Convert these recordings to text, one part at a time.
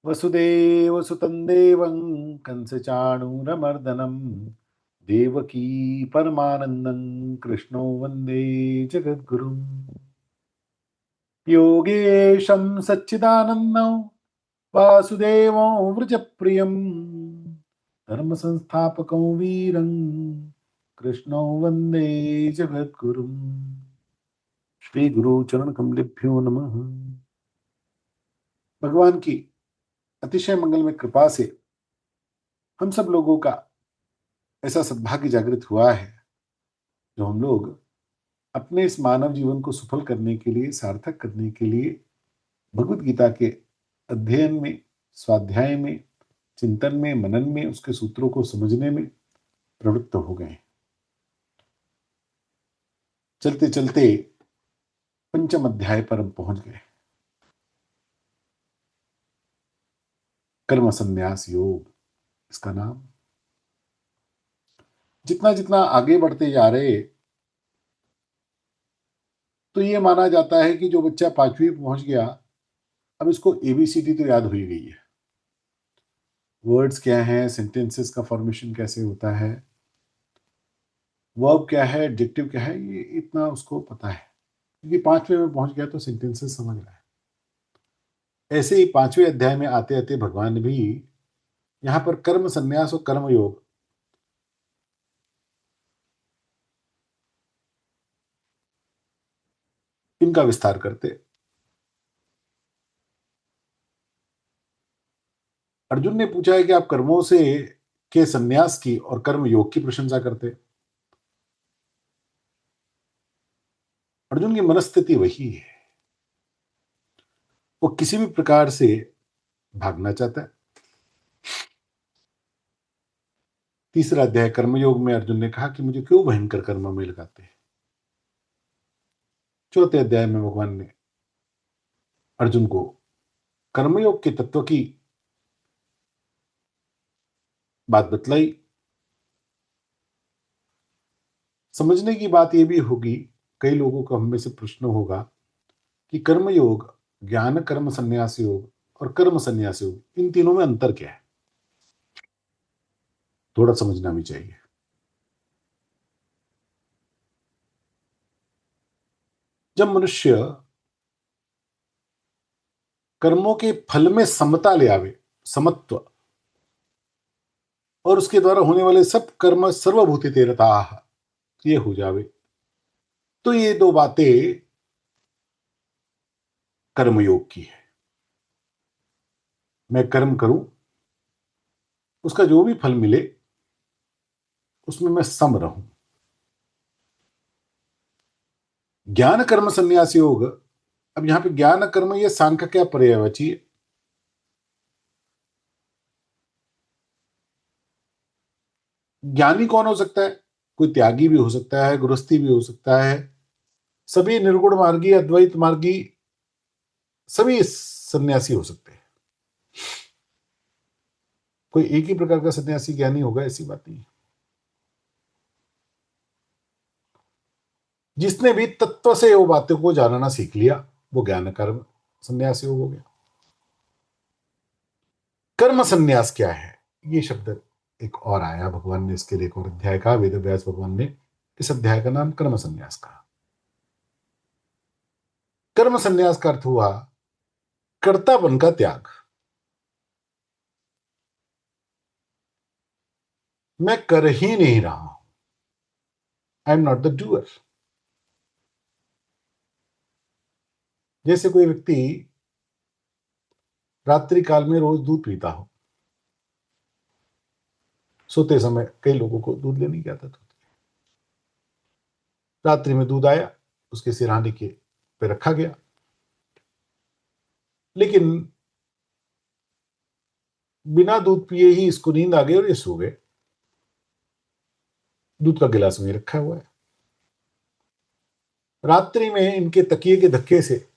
वसुदेवसुतं देवं कंसचाणूरमर्दनं देवकी परमानन्दं कृष्णो वन्दे जगद्गुरुम्। योगेशं सच्चिदानन्दं वासुदेवं व्रजप्रियं धर्मसंस्थापकं वीरं कृष्णो वन्दे जगद्गुरुम्। श्री गुरु चरण कमलेभ्यो नमः। भगवान की अतिशय मंगलमय कृपा से हम सब लोगों का ऐसा सद्भाग्य जागृत हुआ है जो हम लोग अपने इस मानव जीवन को सफल करने के लिए, सार्थक करने के लिए भगवत गीता के अध्ययन में, स्वाध्याय में, चिंतन में, मनन में, उसके सूत्रों को समझने में प्रवृत्त हो गए। चलते चलते पंचम अध्याय पर हम पहुंच गए। कर्म संन्यास योग इसका नाम। जितना जितना आगे बढ़ते जा रहे तो ये माना जाता है कि जो बच्चा 5वीं पहुंच गया अब इसको एबीसीडी तो याद हो ही गई है। वर्ड्स क्या हैं, सेंटेंसेस का फॉर्मेशन कैसे होता है, वर्ब क्या है, एडजेक्टिव क्या है, ये इतना उसको पता है क्योंकि 5वें में पहुंच गया तो सेंटेंसेस समझ रहा है। ऐसे ही 5वें अध्याय में आते आते भगवान भी यहां पर कर्म संन्यास और कर्म योग इनका विस्तार करते। अर्जुन ने पूछा है कि आप कर्मों से के संन्यास की और कर्म योग की प्रशंसा करते। अर्जुन की मनस्थिति वही है, वो किसी भी प्रकार से भागना चाहता है। तीसरा अध्याय कर्मयोग में अर्जुन ने कहा कि मुझे क्यों भयंकर कर्म में लगाते हैं। चौथे अध्याय में भगवान ने अर्जुन को कर्मयोग के तत्व की बात बतलाई। समझने की बात यह भी होगी, कई लोगों को हम में से प्रश्न होगा कि कर्मयोग, ज्ञान कर्म संन्यास योग और कर्म संन्यास योग, इन तीनों में अंतर क्या है। थोड़ा समझना भी चाहिए। जब मनुष्य कर्मों के फल में समता ले आवे, समत्व, और उसके द्वारा होने वाले सब कर्म सर्वभूति तेरता ये हो जावे, तो ये दो बातें कर्मयोग की है। मैं कर्म करूं, उसका जो भी फल मिले उसमें मैं सम रहूं। ज्ञान कर्म संन्यास योग, अब यहां पे ज्ञान कर्म ये सांख्य क्या पर्यायवाची है। ज्ञानी कौन हो सकता है? कोई त्यागी भी हो सकता है, गृहस्थी भी हो सकता है, सभी निर्गुण मार्गी, अद्वैत मार्गी, सभी सन्यासी हो सकते हैं। कोई एक ही प्रकार का सन्यासी ज्ञानी होगा ऐसी बात नहीं है। जिसने भी तत्व से वो बातों को जानना सीख लिया वो ज्ञान कर्म संन्यास योग हो गया। कर्म संन्यास क्या है, ये शब्द एक और आया, भगवान ने इसके लिए एक और अध्याय कहा। वेद व्यास भगवान ने इस अध्याय का नाम कर्म संन्यास कहा। कर्म संन्यास का अर्थ हुआ कर्तापन का त्याग। मैं कर ही नहीं रहा हूं, I am not the doer. जैसे कोई व्यक्ति रात्रि काल में रोज दूध पीता हो, सोते समय कई लोगों को दूध लेने की आदत होती है। रात्रि में दूध आया, उसके सिरहाने के पे रखा गया, लेकिन बिना दूध पिए ही इसको नींद आ गई और ये सो गए। दूध का गिलास वहीं रखा हुआ है। रात्रि में इनके तकिए के धक्के से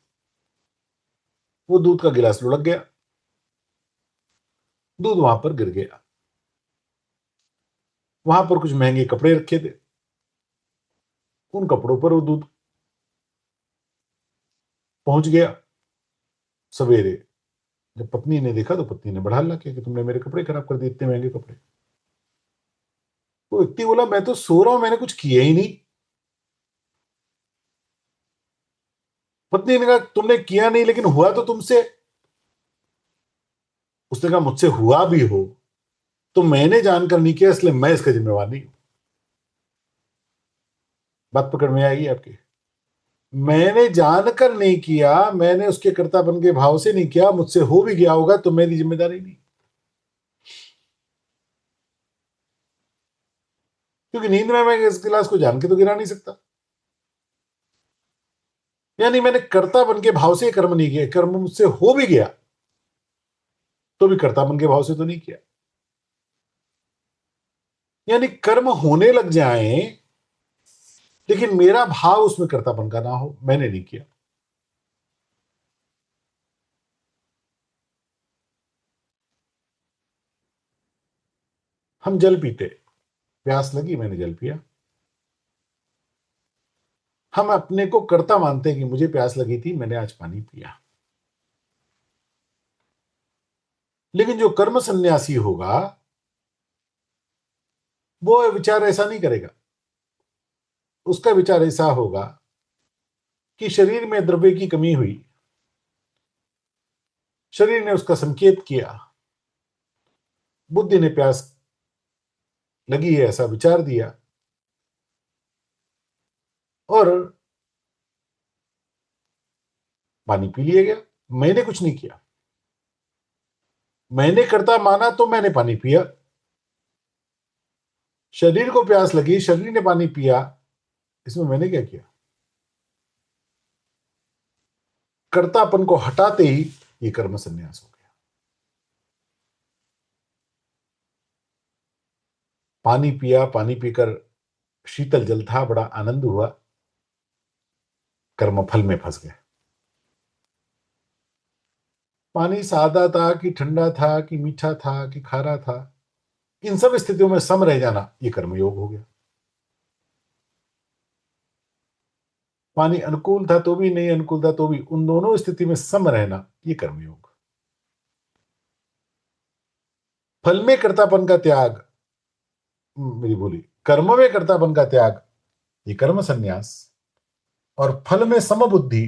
वो दूध का गिलास लुढ़क गया, दूध वहां पर गिर गया। वहां पर कुछ महंगे कपड़े रखे थे, उन कपड़ों पर वो दूध पहुंच गया। सवेरे जब पत्नी ने देखा तो पत्नी ने बढ़ा ला किया कि तुमने मेरे कपड़े खराब कर दिए, इतने महंगे कपड़े। वो व्यक्ति बोला मैं तो सो रहा हूं, मैंने कुछ किया ही नहीं। पत्नी ने कहा तुमने किया नहीं, लेकिन हुआ तो तुमसे। उसने कहा मुझसे हुआ भी हो तो मैंने जानकर नहीं किया, इसलिए मैं इसका जिम्मेवार नहीं हूं। बात पकड़ में आएगी आपकी? मैंने जानकर नहीं किया, मैंने उसके कर्तापन के भाव से नहीं किया, मुझसे हो भी गया होगा तो मेरी जिम्मेदारी नहीं। क्योंकि नींद में मैं इस गिलास को जान के तो गिरा नहीं सकता। यानी मैंने कर्तापन के भाव से कर्म नहीं किया, कर्म मुझसे हो भी गया तो भी कर्तापन के भाव से तो नहीं किया। यानी कर्म होने लग जाए लेकिन मेरा भाव उसमें कर्तापन का ना हो, मैंने नहीं किया। हम जल पीते, प्यास लगी मैंने जल पिया। हम अपने को कर्ता मानते हैं कि मुझे प्यास लगी थी, मैंने आज पानी पिया। लेकिन जो कर्म सन्यासी होगा वो विचार ऐसा नहीं करेगा। उसका विचार ऐसा होगा कि शरीर में द्रव्य की कमी हुई, शरीर ने उसका संकेत किया, बुद्धि ने प्यास लगी है ऐसा विचार दिया, और पानी पी लिया गया। मैंने कुछ नहीं किया, मैंने कर्ता माना तो मैंने पानी पिया। शरीर को प्यास लगी, शरीर ने पानी पिया, इसमें मैंने क्या किया? कर्तापन को हटाते ही ये कर्म संन्यास हो गया। पानी पिया, पानी पीकर शीतल जल था, बड़ा आनंद हुआ, कर्म फल में फंस गए। पानी सादा था कि ठंडा था कि मीठा था कि खारा था, इन सब स्थितियों में सम रह जाना ये कर्मयोग हो गया। पानी अनुकूल था तो भी, नहीं अनुकूल था तो भी, उन दोनों स्थिति में सम रहना ये कर्मयोग। फल में कर्तापन का त्याग, मेरी बोली, कर्म में कर्तापन का त्याग ये कर्म संन्यास, और फल में समबुद्धि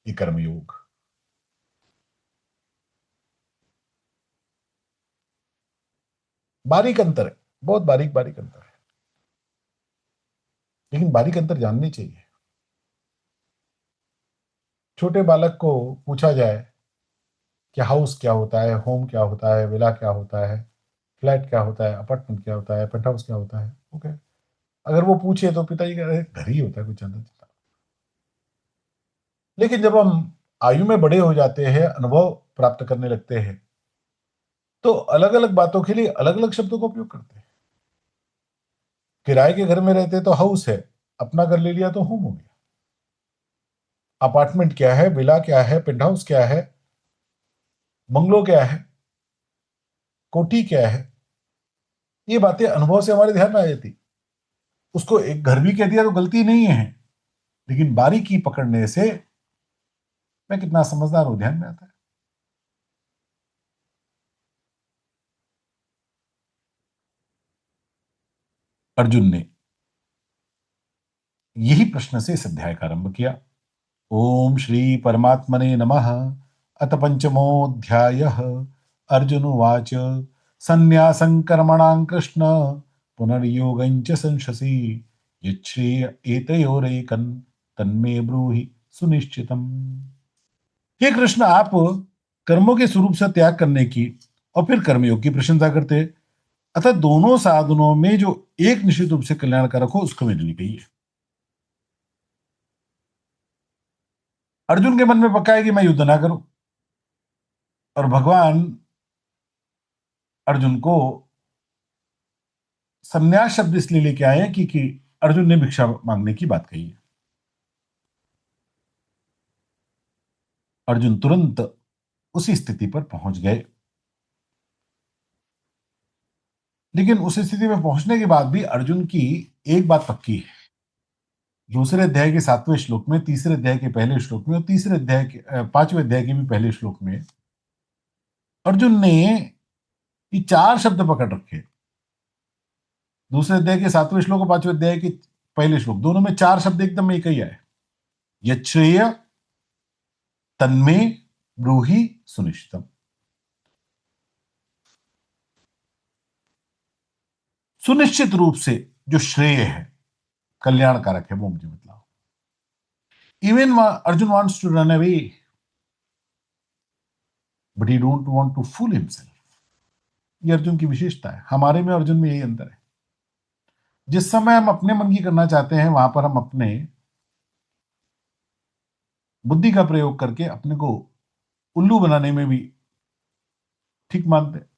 ये कर्मयोग। बारीक अंतर है, बहुत बारीक बारीक अंतर है, लेकिन बारीक अंतर जाननी चाहिए। छोटे बालक को पूछा जाए कि हाउस क्या होता है, होम क्या होता है, विला क्या होता है, फ्लैट क्या होता है, अपार्टमेंट क्या होता है, पेंट हाउस क्या होता है, ओके, अगर वो पूछे तो पिताजी कह रहे घर ही होता है, कुछ ज्यादा नहीं। लेकिन जब हम आयु में बड़े हो जाते हैं, अनुभव प्राप्त करने लगते हैं, तो अलग अलग बातों के लिए अलग अलग शब्दों का उपयोग करते हैं। किराए के घर में रहते तो हाउस है, अपना घर ले लिया तो होम हो गया। अपार्टमेंट क्या है, विला क्या है, पेंट हाउस क्या है, बंगलो क्या है, कोठी क्या है, ये बातें अनुभव से हमारे ध्यान में आ जाती। उसको एक घर भी कह दिया तो गलती नहीं है, लेकिन बारीकी पकड़ने से मैं कितना समझदार हूं ध्यान में आता है। अर्जुन ने यही प्रश्न से इस अध्याय का आरंभ किया। ओम श्री परमात्मने नमः। अथ पंचमोऽध्याय। अर्जुन उवाच संन्यासं कर्मणां कृष्ण पुनर्योगं च संशसि यच्छ्रेय एतयोरेकं तन्मे ब्रूहि सुनिश्चितम्। हे कृष्ण, आप कर्मों के स्वरूप से त्याग करने की और फिर कर्मयोग की प्रशंसा करते, अतः दोनों साधनों में जो एक निश्चित रूप से कल्याणकारक हो उसको मेरे लिए कहिए। अर्जुन के मन में पक्का है कि मैं युद्ध ना करूं, और भगवान अर्जुन को संन्यास शब्द इसलिए लेके आए हैं क्योंकि अर्जुन ने भिक्षा मांगने की बात कही है। अर्जुन तुरंत उसी स्थिति पर पहुंच गए, लेकिन उस स्थिति में पहुंचने के बाद भी अर्जुन की एक बात पक्की है। दूसरे अध्याय के 7वें श्लोक में, तीसरे अध्याय के पहले श्लोक में, और तीसरे अध्याय के 5वें अध्याय के भी पहले श्लोक में अर्जुन ने ये चार शब्द पकड़ रखे, दूसरे अध्याय के 7वें श्लोक और 5वें अध्याय के पहले श्लोक, दोनों में चार शब्द एकदम एक ही आए। यच्छ्रेय तन्मे ब्रूहि सुनिश्चितम। सुनिश्चित रूप से जो श्रेय है, कल्याणकारक है, वो मुझे बतलाओ। Even Arjun wants to run away, but he don't want to fool himself. ये अर्जुन की विशेषता है। हमारे में अर्जुन में यही अंतर है। जिस समय हम अपने मन की करना चाहते हैं, वहां पर हम अपने बुद्धि का प्रयोग करके अपने को उल्लू बनाने में भी ठीक मानते हैं।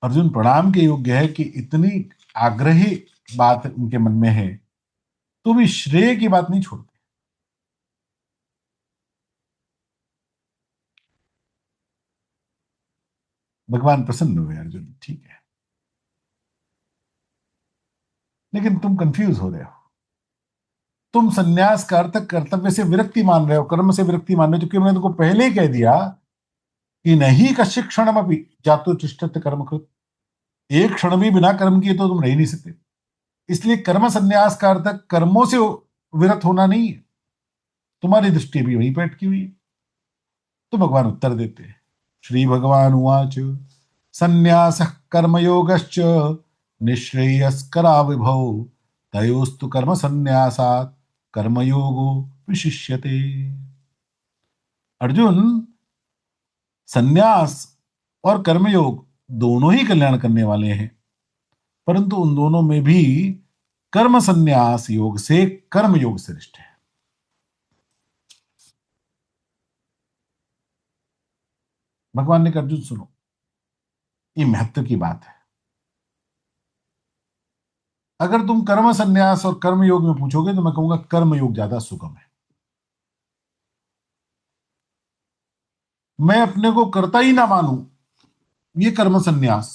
अर्जुन प्रणाम के योग्य है कि इतनी आग्रही बात उनके मन में है तो भी श्रेय की बात नहीं छोड़ते। भगवान प्रसन्न हुए, अर्जुन ठीक है, लेकिन तुम कंफ्यूज हो रहे हो। तुम संन्यास का अर्थ कर्तव्य से विरक्ति मान रहे हो, कर्म से विरक्ति मान रहे हो, क्योंकि मैंने तुमको पहले ही कह दिया कि नहीं कश्चित् क्षणमपि जातु तिष्ठत् कर्म कृत। एक क्षण भी बिना कर्म किए तो तुम रह नहीं सकते। इसलिए कर्म संन्यास का अर्थ कर्मों से विरत होना नहीं है। तुम्हारी दृष्टि भी वहीं पे अटकी हुई है। तो भगवान उत्तर देते हैं। श्री भगवान उवाच संन्यासः कर्मयोगश्च निःश्रेयस्करा विभौ तयोस्तु कर्म संन्यासात् कर्मयोगो विशिष्यते। अर्जुन, संन्यास और कर्मयोग दोनों ही कल्याण करने वाले हैं, परंतु उन दोनों में भी कर्म संन्यास योग से कर्म योग श्रेष्ठ है। भगवान ने कहा अर्जुन सुनो, ये महत्व की बात है। अगर तुम कर्म संन्यास और कर्म योग में पूछोगे तो मैं कहूंगा कर्म योग ज्यादा सुगम है। मैं अपने को करता ही ना मानूं, ये कर्म संन्यास,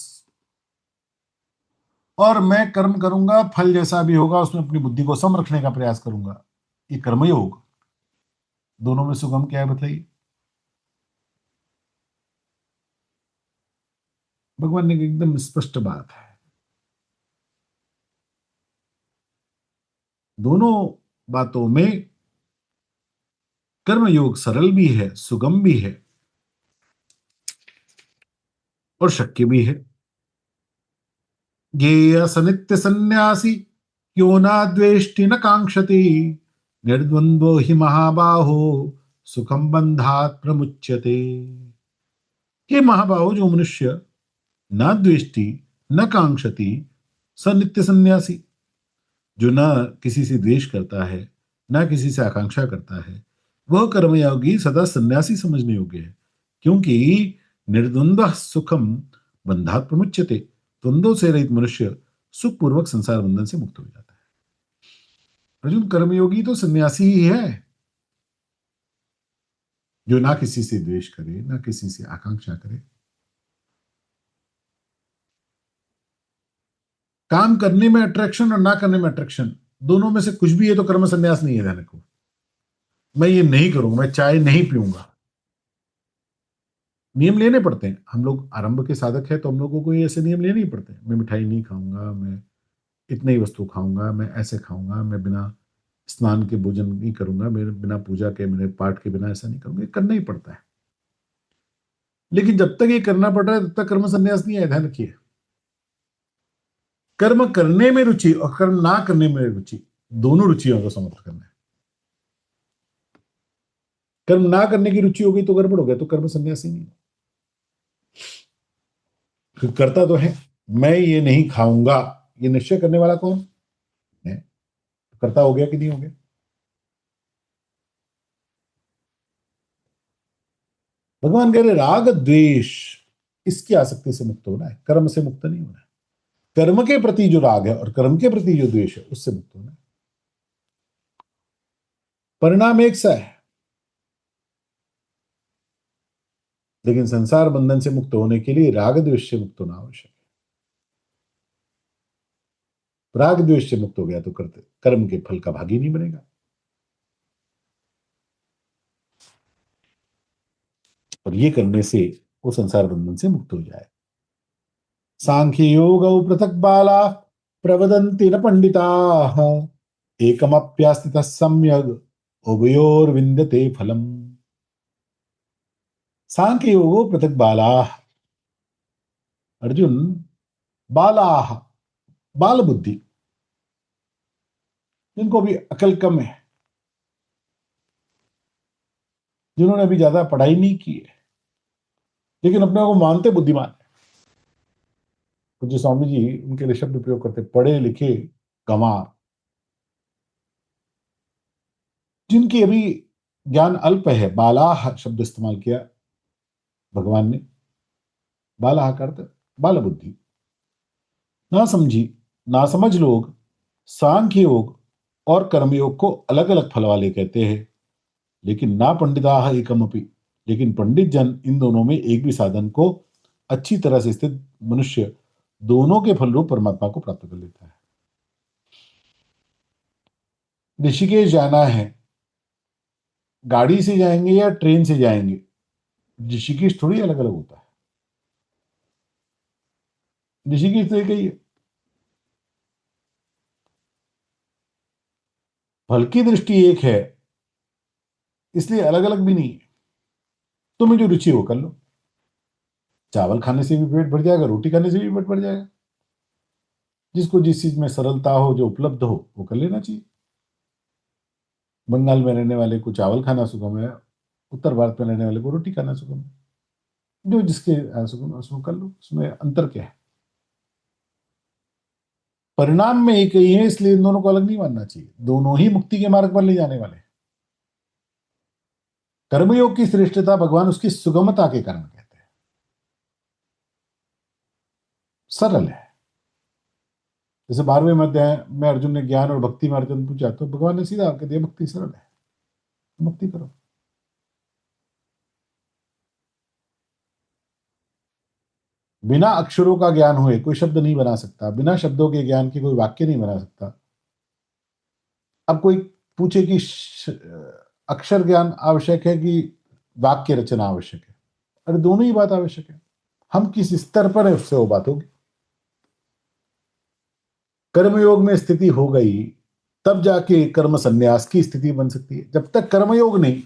और मैं कर्म करूंगा, फल जैसा भी होगा उसमें अपनी बुद्धि को सम रखने का प्रयास करूंगा, ये कर्मयोग। दोनों में सुगम क्या है बताइए? भगवान ने एकदम स्पष्ट बात है। दोनों बातों में कर्मयोग सरल भी है, सुगम भी है और शक्य भी है। ज्ञेय सनित्य सन्यासी क्यों ना द्वेष्टि न कांक्षति निर्द्वंद्वो हि महाबाहो सुखम बंधात प्रमुच्यते। हे महाबाहो, जो मनुष्य न द्वेष्टि न कांक्षति, स नित्य सन्यासी, जो न किसी से द्वेष करता है न किसी से आकांक्षा करता है, वह कर्मयोगी सदा सन्यासी समझने योग्य है। क्योंकि निर्द्वंद्व सुखम बंधात प्रमुच्यते, द्वंद्वों से रहित मनुष्य सुखपूर्वक संसार बंधन से मुक्त हो जाता है। अर्जुन, कर्मयोगी तो सन्यासी ही है, जो ना किसी से द्वेष करे ना किसी से आकांक्षा करे। काम करने में अट्रैक्शन और ना करने में अट्रैक्शन, दोनों में से कुछ भी है तो कर्म संन्यास नहीं है। ध्यान रखो, मैं ये नहीं करूंगा, मैं चाय नहीं पीऊंगा। नियम लेने पड़ते हैं। हम लोग आरंभ के साधक है तो हम लोगों को ये ऐसे नियम लेने ही पड़ते हैं। मैं मिठाई नहीं खाऊंगा, मैं इतने ही वस्तु खाऊंगा, मैं ऐसे खाऊंगा, मैं बिना स्नान के भोजन नहीं करूंगा, मेरे बिना पूजा के, मेरे पाठ के बिना ऐसा नहीं करूंगा। ये करना ही पड़ता है। लेकिन जब तक ये करना पड़ रहा है तब तक कर्म संन्यास नहीं है। ध्यान रखिए, कर्म करने में रुचि और कर्म ना करने में रुचि, दोनों रुचियों को समाप्त करना है। कर्म ना करने की रुचि हो गई तो गड़बड़ हो गया, तो कर्म संन्यास ही नहीं। फिर करता तो है, मैं ये नहीं खाऊंगा, ये निश्चय करने वाला कौन है? करता हो गया कि नहीं हो गया? भगवान कह रहे राग द्वेष, इसकी आसक्ति से मुक्त होना है, कर्म से मुक्त नहीं होना है। कर्म के प्रति जो राग है और कर्म के प्रति जो द्वेष है, उससे मुक्त होना है। परिणाम एक सा है, लेकिन संसार बंधन से मुक्त होने के लिए राग द्वेष से मुक्त होना आवश्यक है। राग द्वेष से मुक्त हो गया तो करते कर्म के फल का भागी नहीं बनेगा। और ये करने से वो संसार बंधन से मुक्त हो जाए। सांख्य योग पृथक बाला प्रवदन्ति न पंडिताः एकमप्यास्थितः सम्यग् उभयोर्विन्दते फलम्। सांख्य योग पृथक बालाः, अर्जुन, बालाः, बाल बुद्धि, जिनको भी अकल कम है, जिन्होंने अभी ज्यादा पढ़ाई नहीं की है लेकिन अपने को मानते बुद्धिमान है। पूज्य स्वामी जी उनके लिए शब्द प्रयोग करते, पढ़े लिखे गंवार, जिनकी अभी ज्ञान अल्प है। बालाह शब्द इस्तेमाल किया भगवान ने। बालाह का अर्थ बाल बुद्धि। ना समझी, ना समझ लोग सांख्य योग और कर्मयोग को अलग अलग फल वाले कहते हैं, लेकिन ना पंडिताह एकमपि, लेकिन पंडित जन इन दोनों में एक भी साधन को अच्छी तरह से स्थित मनुष्य दोनों के फल रूप परमात्मा को प्राप्त कर लेता है। ऋषिकेश जाना है, गाड़ी से जाएंगे या ट्रेन से जाएंगे, ऋषिकेश थोड़ी अलग अलग होता है। ऋषिकेश तो एक ही है। फल की दृष्टि एक है, इसलिए अलग अलग भी नहीं है। तुम्हें जो रुचि हो कर लो। चावल खाने से भी पेट भर जाएगा, रोटी खाने से भी पेट भर जाएगा। जिसको जिस चीज में सरलता हो, जो उपलब्ध हो, वो कर लेना चाहिए। बंगाल में रहने वाले को चावल खाना सुगम है, उत्तर भारत में रहने वाले को रोटी खाना सुगम है। जो जिसके सुगम है उसको कर लो, उसमें अंतर क्या है। परिणाम में एक ही है, इसलिए इन दोनों को अलग नहीं मानना चाहिए। दोनों ही मुक्ति के मार्ग पर ले जाने वाले। कर्मयोग की श्रेष्ठता भगवान उसकी सुगमता के कारण कहते हैं। सरल है। जैसे 12वें अध्याय में अर्जुन ने ज्ञान और भक्ति में अर्जुन पूछा, तो भगवान ने सीधा कह दिया भक्ति सरल है, भक्ति करो। बिना अक्षरों का ज्ञान हुए कोई शब्द नहीं बना सकता, बिना शब्दों के ज्ञान की कोई वाक्य नहीं बना सकता। अब कोई पूछे कि अक्षर ज्ञान आवश्यक है कि वाक्य रचना आवश्यक है, अरे दोनों ही बात आवश्यक है। हम किस स्तर पर है उससे वो बात होगी। कर्मयोग में स्थिति हो गई तब जाके कर्म संन्यास की स्थिति बन सकती है। जब तक कर्मयोग नहीं,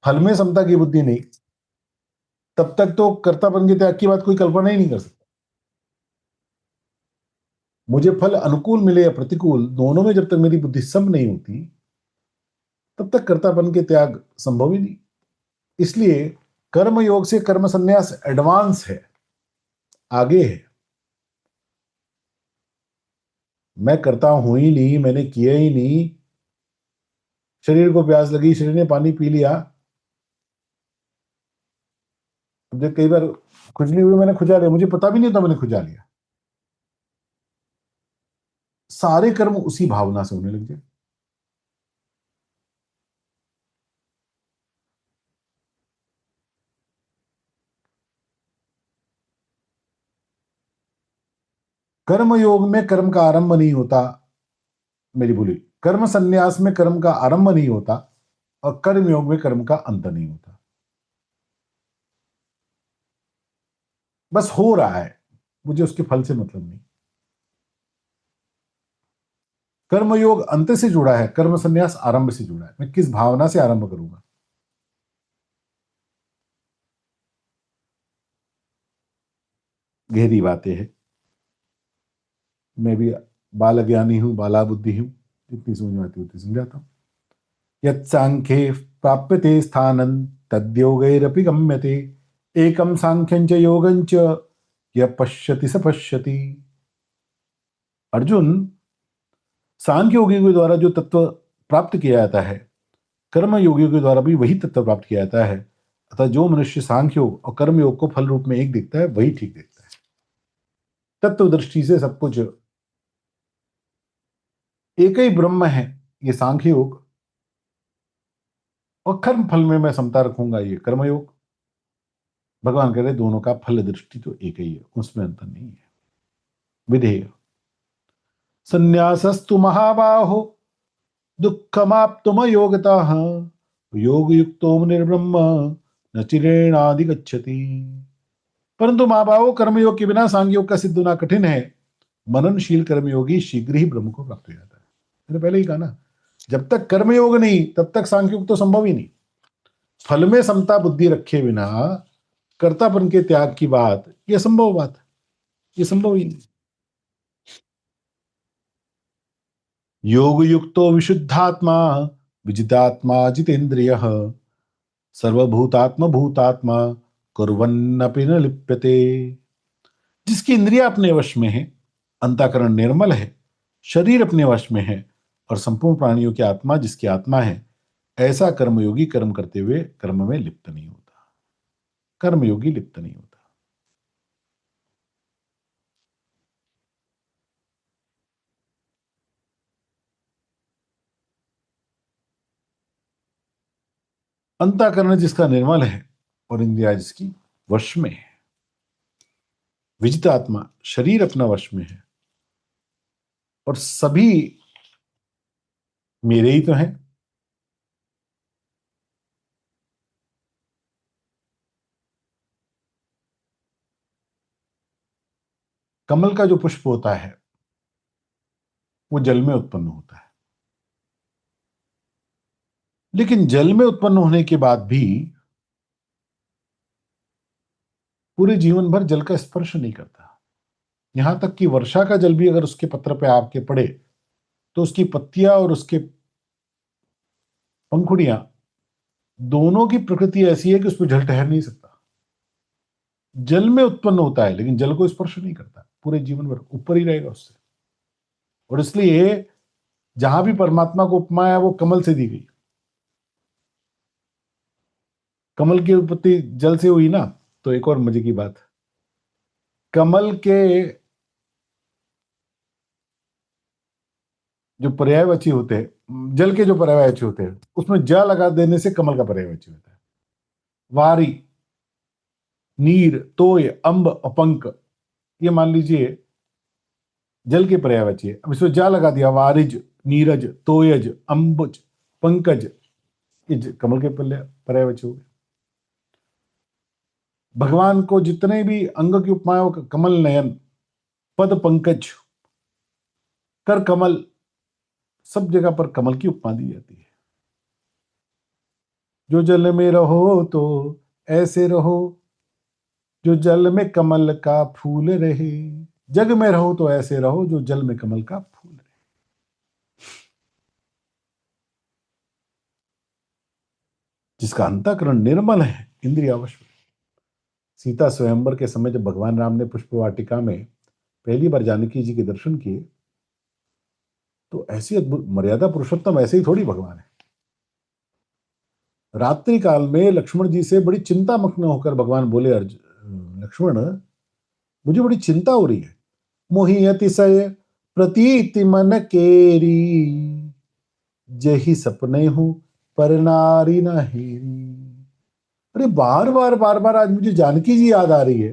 फल में समता की बुद्धि नहीं, तब तक तो कर्तापन के त्याग की बात कोई कल्पना ही नहीं कर सकता। मुझे फल अनुकूल मिले या प्रतिकूल, दोनों में जब तक मेरी बुद्धि सम नहीं होती तब तक कर्तापन के त्याग संभव ही नहीं। इसलिए कर्म योग से कर्म संन्यास एडवांस है, आगे है। मैं करता हूं ही नहीं, मैंने किया ही नहीं, शरीर को प्यास लगी, शरीर ने पानी पी लिया। जब कई बार खुजली हुई, मैंने खुजा लिया, मुझे पता भी नहीं था मैंने खुजा लिया। सारे कर्म उसी भावना से होने लग जाए। कर्म योग में कर्म का आरंभ नहीं होता, मेरी भूली, कर्म संन्यास में कर्म का आरंभ नहीं होता और कर्म योग में कर्म का अंत नहीं होता। बस हो रहा है, मुझे उसके फल से मतलब नहीं। कर्म योग अंत से जुड़ा है, कर्म संन्यास आरंभ से जुड़ा है। मैं किस भावना से आरंभ करूंगा। गहरी बातें हैं। मैं भी बाल ज्ञानी हूं, बाला बुद्धि हूं, जितनी समझ में आती उतनी समझाता हूं। यत् सांख्ये प्राप्यते स्थानं तद्योगैरपि गम्यते एकम सांख्यं च योगं च यः पश्यति स पश्यति। अर्जुन, सांख्य योगी के द्वारा जो तत्व प्राप्त किया जाता है, कर्म योगियों के द्वारा भी वही तत्व प्राप्त किया जाता है। अतः जो मनुष्य सांख्य योग और कर्म योग को फल रूप में एक देखता है, वही ठीक देखता है। तत्व दृष्टि से सब कुछ एक ही ब्रह्म है, ये सांख्य योग, और कर्म फल में मैं समता रखूंगा, ये कर्मयोग। भगवान कह रहे दोनों का फल दृष्टि तो एक ही है, उसमें अंतर नहीं है। विधेय संन्यासस्तु महाबाहो दुःखमाप्तुम योगतः योग युक्तो निर्ब्रह्म न चिरेणाधिगच्छति। परंतु महाभावो, कर्मयोग के बिना सांख्योग का सिद्ध होना कठिन है। मननशील कर्मयोगी शीघ्र ही ब्रह्म को प्राप्त हो जाता है। मैंने पहले ही कहा ना, जब तक कर्मयोग नहीं तब तक सांख्योग तो संभव ही नहीं। फल में समता बुद्धि रखे बिना कर्तापन के त्याग की बात, यह संभव बात है, ये संभव ही नहीं। योग युक्तो विशुद्धात्मा विजितात्मा जितेंद्रिय सर्वभूतात्म भूतात्मा कुर्वन्नपि न लिप्यते। जिसकी इंद्रिया अपने वश में है, अंतःकरण निर्मल है, शरीर अपने वश में है और संपूर्ण प्राणियों की आत्मा जिसकी आत्मा है, ऐसा कर्मयोगी कर्म करते हुए कर्म में लिप्त नहीं होता। कर्मयोगी लिप्त नहीं होता। अंतःकरण जिसका निर्मल है और इंद्रिया जिसकी वश में है, विजित आत्मा, शरीर अपना वश में है और सभी मेरे ही तो हैं। कमल का जो पुष्प होता है वो जल में उत्पन्न होता है, लेकिन जल में उत्पन्न होने के बाद भी पूरे जीवन भर जल का स्पर्श नहीं करता। यहां तक कि वर्षा का जल भी अगर उसके पत्र पे आपके पड़े तो उसकी पत्तियां और उसके पंखुड़ियां दोनों की प्रकृति ऐसी है कि उसमें जल ठहर नहीं सकता। जल में उत्पन्न होता है लेकिन जल को स्पर्श नहीं करता, पूरे जीवन भर ऊपर ही रहेगा उससे। और इसलिए जहां भी परमात्मा को उपमा है वो कमल से दी गई। कमल की उत्पत्ति जल से हुई ना, तो एक और मजे की बात, कमल के जो पर्यायवाची होते हैं, जल के जो पर्यायवाची होते हैं, उसमें जा लगा देने से कमल का पर्यायवाची होता है। वारी, नीर, तोय, अंब, अपंक, ये मान लीजिए जल के पर्यायवाची है। अब इसमें जा लगा दिया, वारिज, नीरज, तोयज, अंबुज, पंकज, ये कमल के पर्यायवाची हो गए। भगवान को जितने भी अंग की उपमाओं, कमल नयन, पद पंकज, कर कमल, सब जगह पर कमल की उपमा दी जाती है। जो जल में रहो तो ऐसे रहो, जो जल में कमल का फूल रहे। जग में रहो तो ऐसे रहो, जो जल में कमल का फूल रहे। जिसका अंतःकरण निर्मल है, इंद्रिय अवश्य। सीता स्वयंवर के समय जब भगवान राम ने पुष्प वाटिका में पहली बार जानकी जी के दर्शन किए, तो ऐसी अद्भुत, मर्यादा पुरुषोत्तम ऐसे ही थोड़ी भगवान है। रात्रि काल में लक्ष्मण जी से बड़ी चिंता मग्न होकर भगवान बोले, लक्ष्मण, मुझे बड़ी चिंता हो रही है। मोहि अतिशय प्रतीति मन केरी, जही सपने हूं पर नारी न हेरी। अरे बार बार आज मुझे जानकी जी याद आ रही है।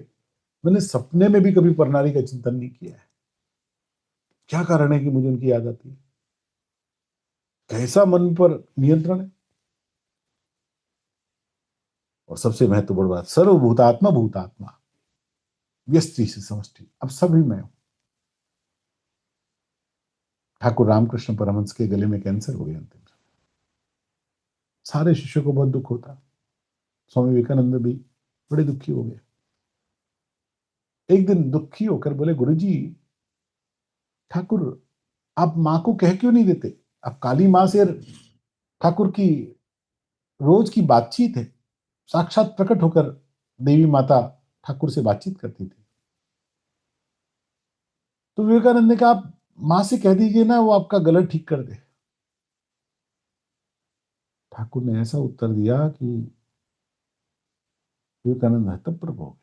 मैंने सपने में भी कभी परनारी का चिंतन नहीं किया है। क्या कारण है कि मुझे उनकी याद आती है? कैसा मन पर नियंत्रण है? और सबसे महत्वपूर्ण बात, सर्वभूतात्मा भूतात्मा, व्यष्टि से समष्टि, अब सभी मैं हूं। ठाकुर रामकृष्ण परमहंस के गले में कैंसर हो गया अंतिम समय। सारे शिष्यों को बहुत दुख होता। स्वामी विवेकानंद भी बड़े दुखी हो गए। एक दिन दुखी होकर बोले, गुरुजी, ठाकुर आप माँ को कह क्यों नहीं देते? अब काली माँ से ठाकुर की रोज की बातचीत है, साक्षात प्रकट होकर देवी माता ठाकुर से बातचीत करती थी। तो विवेकानंद ने कहा, आप माँ से कह दीजिए ना, वो आपका गला ठीक कर दे। ठाकुर ने ऐसा उत्तर दिया कि विवेकानंद हतप्रभ हो गए।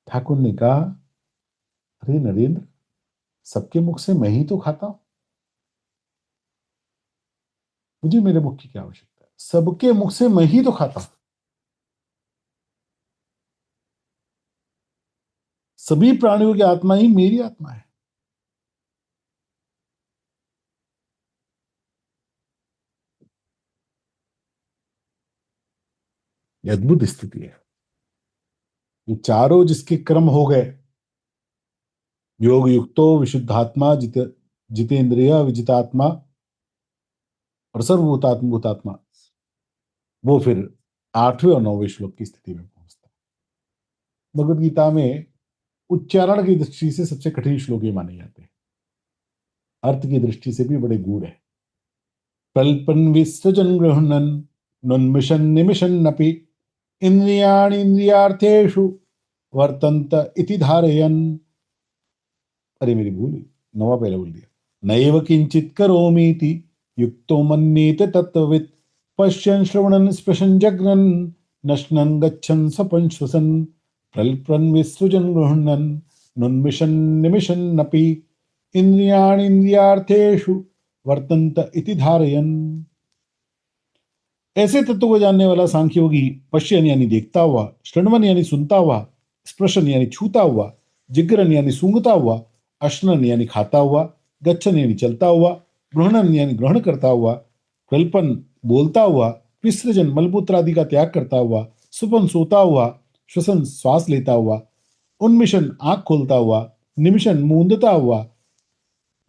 ठाकुर ने कहा, अरे नरेंद्र, सबके मुख से मैं ही तो खाता हूं, मुझे मेरे मुख की क्या आवश्यकता है? सबके मुख से मैं ही तो खाता हूं। सभी प्राणियों की आत्मा ही मेरी आत्मा है। ये अद्भुत स्थिति है। ये चारों जिसके क्रम हो गए, योग युक्तो विशुद्धात्मा जितेंद्रिय विजितात्मा और सर्वभूतात्म भूतात्मा, वो फिर 8वें और 9वें श्लोक की स्थिति में पहुंचता है। भगवद गीता में उच्चारण की दृष्टि से सबसे कठिन श्लोक ये माने जाते हैं, अर्थ की दृष्टि से भी बड़े गूढ़ है। कल्पन विसृजन गृहणन नुन्मिषन निमिषन्नपि इंद्रियाणि इंद्रियार्थेषु वर्तन्त इति धारयन्। अरे मेरी भूल हुई, नवा पहले बोल दिया। नैव किंचित करोमीति युक्तो मन्येते तत्त्ववित् पश्यन् श्रवणन् स्पृशन् जघ्नन् नश्नन् गच्छन् सपन् श्वसन् कल्पन् विसृजन् गृह्णन् नुन्मिषन् निमिषन्नपि इंद्रियाणि इंद्रियार्थेषु वर्तन्त इति धारयन्। ऐसे तत्व को जानने वाला सांख्य योगी पश्यन यानी देखता हुआ, श्रवण यानी सुनता हुआ, स्पृशन यानी छूता हुआ, जिग्रन यानी सूंघता हुआ, अश्नन यानी खाता हुआ, गच्छन यानी चलता हुआ, गृहणन यानी ग्रहण करता हुआ, कल्पन बोलता हुआ, विसर्जन मलमूत्र आदि का त्याग करता हुआ, सुपन सोता हुआ, श्वसन श्वास लेता हुआ, उन्मिशन आंख खोलता हुआ, निमिशन मूंदता हुआ,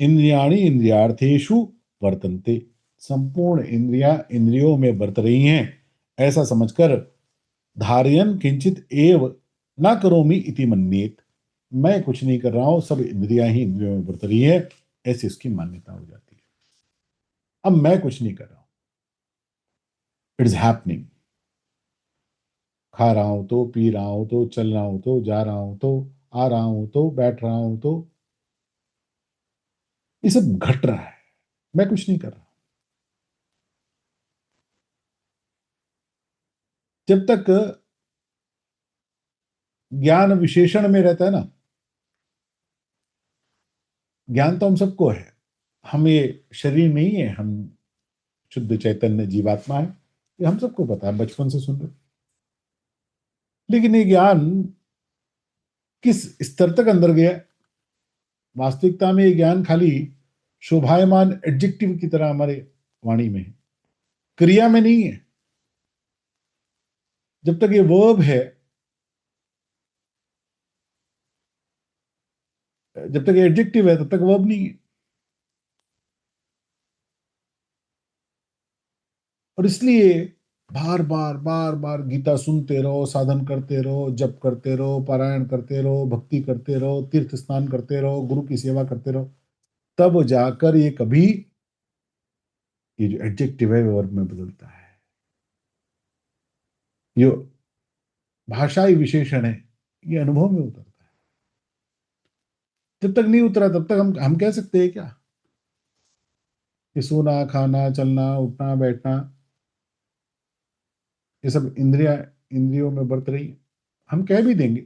इंद्रियाणि इंद्रियार्थेषु वर्तन्ते, संपूर्ण इंद्रियां इंद्रियों में बरत रही हैं, ऐसा समझकर धारयन किंचित एव न करोमि इति मन्येत, मैं कुछ नहीं कर रहा हूं, सब इंद्रियां ही इंद्रियों में बरत रही है, ऐसी उसकी मान्यता हो जाती है। अब मैं कुछ नहीं कर रहा हूं, इट इज हैपनिंग। खा रहा हूं तो, पी रहा हूं तो, चल रहा हूं तो, जा रहा हूं तो, आ रहा हूं तो, बैठ रहा हूं तो, ये सब घट रहा है, मैं कुछ नहीं कर रहा। जब तक ज्ञान विशेषण में रहता है ना, ज्ञान तो हम सबको है, हम ये शरीर नहीं है, हम शुद्ध चैतन्य जीवात्मा है, ये हम सबको पता है, बचपन से सुन रहे। लेकिन ये ज्ञान किस स्तर तक अंदर गया? वास्तविकता में ये ज्ञान खाली शोभायमान एडजेक्टिव की तरह हमारे वाणी में है, क्रिया में नहीं है। जब तक ये वर्ब है, जब तक ये एडजेक्टिव है, तब तक वर्ब नहीं है। और इसलिए बार बार बार बार गीता सुनते रहो, साधन करते रहो, जप करते रहो, पारायण करते रहो, भक्ति करते रहो, तीर्थ स्नान करते रहो, गुरु की सेवा करते रहो, तब जाकर ये कभी, ये जो एडजेक्टिव है वर्ब में बदलता है। ये भाषाई विशेषण है, ये अनुभव में उतरता है। जब तक नहीं उतरा तब तक हम कह सकते हैं क्या कि सोना खाना चलना उठना बैठना ये सब इंद्रिया इंद्रियों में बरत रही है, हम कह भी देंगे,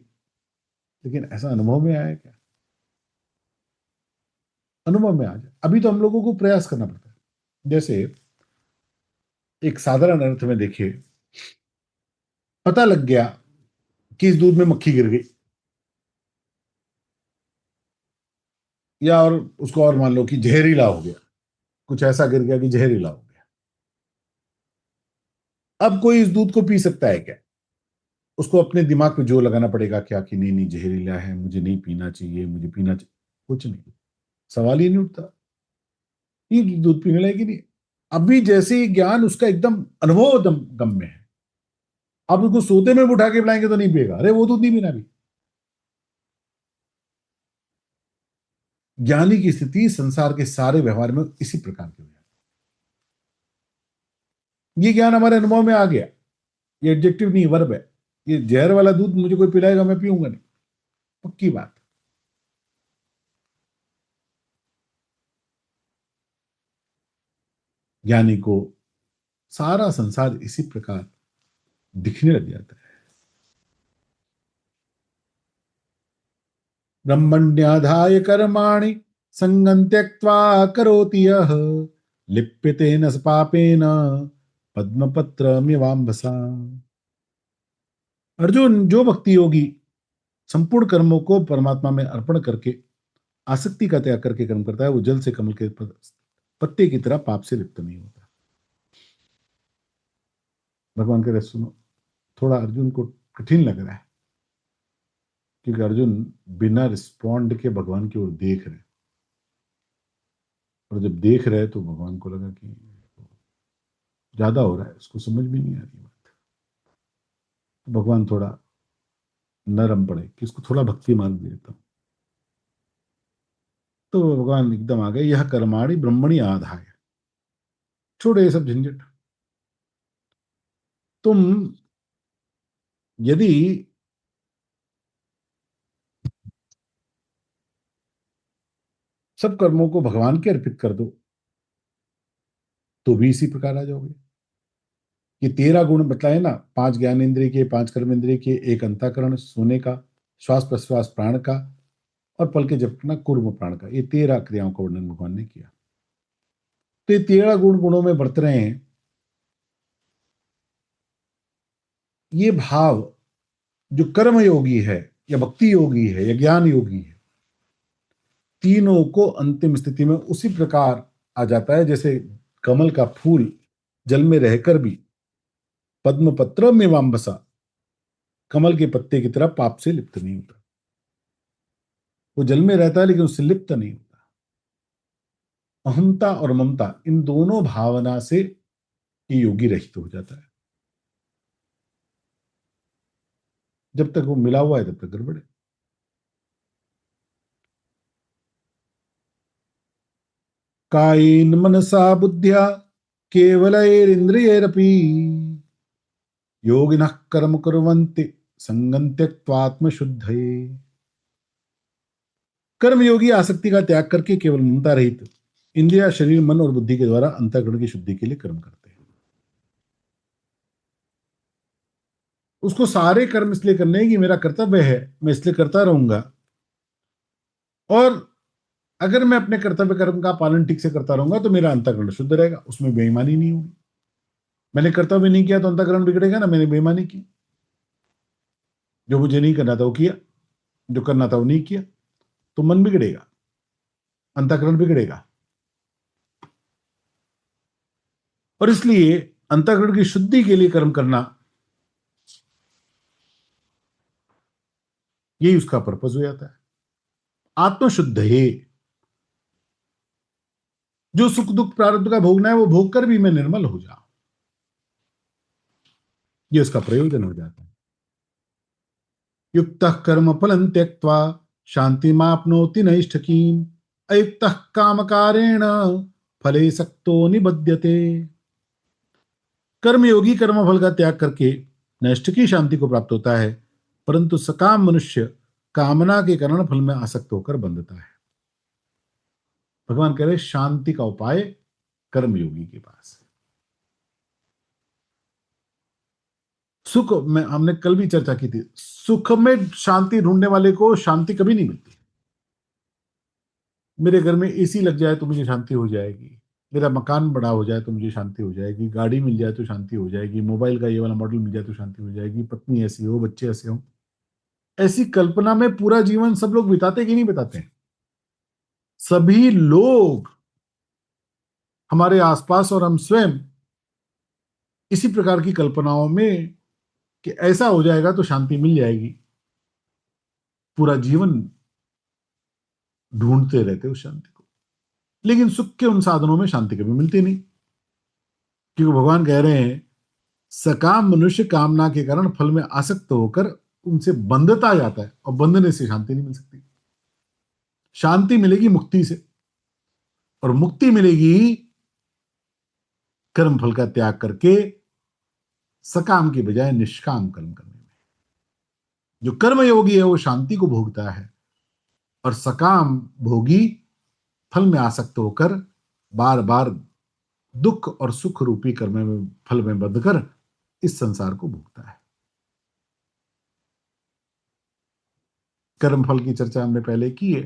लेकिन ऐसा अनुभव में आया क्या? अनुभव में आ जाए, अभी तो हम लोगों को प्रयास करना पड़ता है। जैसे एक साधारण अर्थ में देखिए, पता लग गया कि इस दूध में मक्खी गिर गई, या और उसको और मान लो कि जहरीला हो गया, कुछ ऐसा गिर गया कि जहरीला हो गया। अब कोई इस दूध को पी सकता है क्या? उसको अपने दिमाग पे जोर लगाना पड़ेगा क्या कि नहीं नहीं जहरीला है, मुझे नहीं पीना चाहिए, मुझे पीना चाहिए? कुछ नहीं, सवाल ही नहीं उठता, ये दूध पीने लायक ही नहीं। अभी जैसे ही ज्ञान उसका एकदम अनुभव गम में है, आप उसको सोते में उठा के पिलाएंगे तो नहीं पिएगा, अरे वो दूध नहीं पीना भी। ज्ञानी की स्थिति संसार के सारे व्यवहार में इसी प्रकार की हो जाती है। ये ज्ञान हमारे अनुभव में आ गया, ये एडजेक्टिव नहीं वर्ब है। ये जहर वाला दूध मुझे कोई पिलाएगा, मैं पीऊंगा नहीं, पक्की बात। ज्ञानी को सारा संसार इसी प्रकार दिखने लग जाता है। ब्रह्मण्याधाय कर्माणि संगं त्यक्त्वा करोति यः लिप्यतेन स पापेन पद्मपत्रमिवाम्भसा। अर्जुन, जो भक्ति योगी संपूर्ण कर्मों को परमात्मा में अर्पण करके आसक्ति का त्याग करके कर्म करता है, वो जल से कमल के पत्ते की तरह पाप से लिप्त नहीं होता। भगवान के रस सुनो, थोड़ा अर्जुन को कठिन लग रहा है, क्योंकि अर्जुन बिना रिस्पॉन्ड के भगवान की ओर देख रहे, और जब देख रहे तो भगवान को लगा कि ज्यादा हो रहा है, उसको समझ में नहीं आ रही बात। तो भगवान थोड़ा नरम पड़े कि इसको थोड़ा भक्ति मार्ग दे देता हूँ। तो भगवान एकदम आ गए, यह कर्माणि ब्रह्मणि आधाय, छोड़ो ये सब झंझट। तुम यदि सब कर्मों को भगवान के अर्पित कर दो तो भी इसी प्रकार आ जाओगे। ये 13 गुण बताए ना, 5 ज्ञानेंद्रिय के, 5 कर्मेंद्रिय के, एक अंतःकरण सोने का, श्वास प्रश्वास प्राण का, और पल के जपना कूर्म प्राण का, ये 13 क्रियाओं का वर्णन भगवान ने किया। तो ये 13 गुणों में बरत रहे हैं। ये भाव जो कर्म योगी है, या भक्ति योगी है, या ज्ञान योगी है, तीनों को अंतिम स्थिति में उसी प्रकार आ जाता है जैसे कमल का फूल जल में रहकर भी पद्म पत्र में वाम्बसा, कमल के पत्ते की तरह पाप से लिप्त नहीं होता। वो जल में रहता है लेकिन उससे लिप्त नहीं होता। अहमता और ममता, इन दोनों भावना से ये योगी रहित हो जाता है। जब तक वो मिला हुआ है तब तक गड़बड़ है। कायेन मनसा बुद्धिया केवलैरिन्द्रियैरपि योगिनः कर्म कुर्वन्ति संगं त्यक्त्वा आत्मशुद्धये। कर्मयोगी आसक्ति का त्याग करके केवल ममता रहित इंद्रिया, शरीर, मन और बुद्धि के द्वारा अंतःकरण की शुद्धि के लिए कर्म करते हैं। उसको सारे कर्म इसलिए करने हैं कि मेरा कर्तव्य है, मैं इसलिए करता रहूंगा, और अगर मैं अपने कर्तव्य कर्म का पालन ठीक से करता रहूंगा तो मेरा अंतःकरण शुद्ध रहेगा, उसमें बेईमानी नहीं होगी। मैंने कर्तव्य नहीं किया तो अंतःकरण बिगड़ेगा ना, मैंने बेईमानी की। जो मुझे नहीं करना था वो किया, जो करना था वो नहीं किया, तो मन बिगड़ेगा, अंतःकरण बिगड़ेगा। और इसलिए अंतःकरण की शुद्धि के लिए कर्म करना, यही उसका पर्पज हो जाता है। आत्मशुद्ध है, जो सुख दुख प्रारब्ध का भोगना है वो भोग कर भी मैं निर्मल हो जाऊं, ये उसका प्रयोजन हो जाता है। युक्त कर्म फलं त्यक्त्वा शांति मापनोति नैष्ठकीम अयुक्त काम कारेण फले सक्तो निबध्यते। कर्मयोगी कर्म फल का त्याग करके नैष्ठ की शांति को प्राप्त होता है, परंतु सकाम मनुष्य कामना के कारण फल में आसक्त होकर बंधता है। भगवान कह रहे शांति का उपाय कर्मयोगी के पास है। सुख में हमने कल भी चर्चा की थी, सुख में शांति ढूंढने वाले को शांति कभी नहीं मिलती। मेरे घर में एसी लग जाए तो मुझे शांति हो जाएगी, मेरा मकान बड़ा हो जाए तो मुझे शांति हो जाएगी, गाड़ी मिल जाए तो शांति हो जाएगी, मोबाइल का ये वाला मॉडल मिल जाए तो शांति हो जाएगी, पत्नी ऐसी हो, बच्चे ऐसे हो। ऐसी कल्पना में पूरा जीवन सब लोग बिताते कि नहीं बिताते हैं? सभी लोग, हमारे आसपास और हम स्वयं, इसी प्रकार की कल्पनाओं में कि ऐसा हो जाएगा तो शांति मिल जाएगी, पूरा जीवन ढूंढते रहते उस शांति को। लेकिन सुख के उन साधनों में शांति कभी मिलती नहीं, क्योंकि भगवान कह रहे हैं सकाम मनुष्य कामना के कारण फल में आसक्त होकर उनसे बंधता जाता है, और बंधने से शांति नहीं मिल सकती। शांति मिलेगी मुक्ति से, और मुक्ति मिलेगी कर्म फल का त्याग करके सकाम की बजाय निष्काम कर्म करने में। जो कर्म योगी है वो शांति को भोगता है, और सकाम भोगी फल में आसक्त होकर बार बार दुख और सुख रूपी कर्म में, फल में बंधकर इस संसार को भोगता है। कर्म फल की चर्चा हमने पहले की है।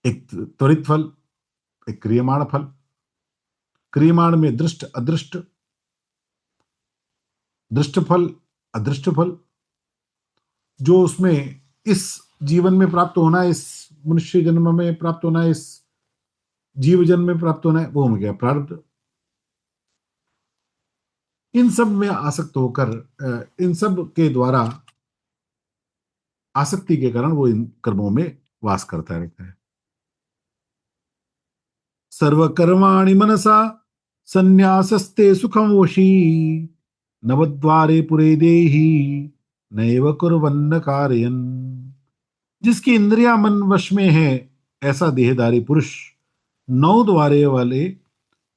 एक त्वरित फल, एक क्रियमाण फल। क्रियमाण में दृष्ट अदृष्ट, दृष्ट फल अदृष्ट फल, जो उसमें इस जीवन में प्राप्त होना है, इस मनुष्य जन्म में प्राप्त होना है, इस जीव जन्म में प्राप्त होना है, वो हो गया प्रारब्ध। इन सब में आसक्त होकर इन सब के द्वारा आसक्ति के कारण वो इन कर्मों में वास करता रहता है। सर्वकर्माणि मनसा संन्यासस्ते सुखम वशी नवद्वारे पुरे देहि नैव कुर्वन्न कारयन्। जिसकी इंद्रियां मन वश में है, ऐसा देहधारी पुरुष नौ द्वारे वाले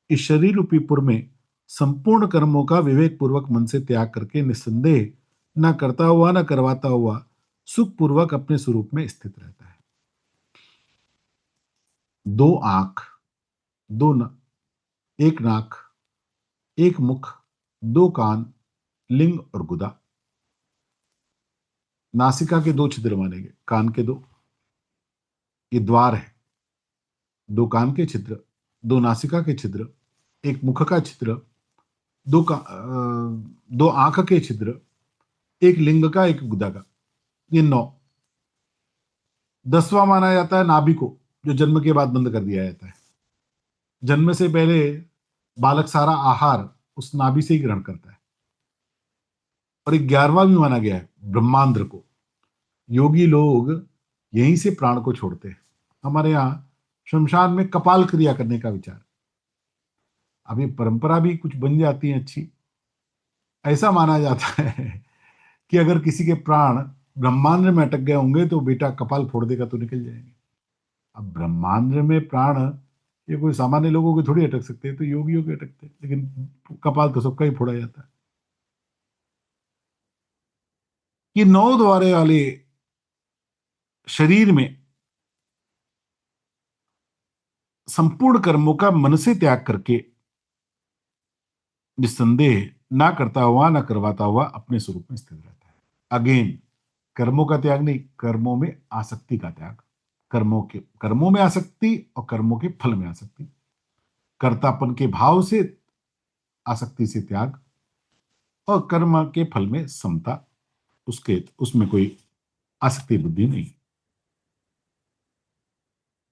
इस शरीर रूपी पुर में संपूर्ण कर्मों का विवेक पूर्वक मन से त्याग करके निस्संदेह न करता हुआ न करवाता हुआ सुख पूर्वक अपने स्वरूप में स्थित रहता है। दो आंख, दो न, एक नाक, एक मुख, दो कान, लिंग और गुदा। नासिका के दो छिद्र माने गए, कान के दो, ये द्वार है। दो कान के छिद्र, दो नासिका के छिद्र, एक मुख का छिद्र, दो आंख के छिद्र, एक लिंग का, एक गुदा का, ये नौ। 10वां माना जाता है नाभि को, जो जन्म के बाद बंद कर दिया जाता है। जन्म से पहले बालक सारा आहार उस नाभि से ही ग्रहण करता है। और 11वां भी माना गया है ब्रह्मांध्र को। योगी लोग यहीं से प्राण को छोड़ते हैं। हमारे यहाँ शमशान में कपाल क्रिया करने का विचार, अभी परंपरा भी कुछ बन जाती है अच्छी। ऐसा माना जाता है कि अगर किसी के प्राण ब्रह्मांड में अटक गए होंगे तो बेटा कपाल फोड़ देगा तो निकल जाएंगे। अब ब्रह्मांड में प्राण ये कोई सामान्य लोगों के थोड़ी अटक सकते हैं, तो योगियों के अटकते हैं, लेकिन कपाल तो सबका ही फोड़ा जाता है। कि नौ द्वारे वाले शरीर में संपूर्ण कर्मों का मन से त्याग करके निस्संदेह ना करता हुआ ना करवाता हुआ अपने स्वरूप में स्थित रहता है। अगेन, कर्मों का त्याग नहीं, कर्मों में आसक्ति का त्याग। कर्मों में आसक्ति और कर्मों के फल में आसक्ति, कर्तापन के भाव से आसक्ति से त्याग और कर्म के फल में समता, उसमें कोई आसक्ति बुद्धि नहीं।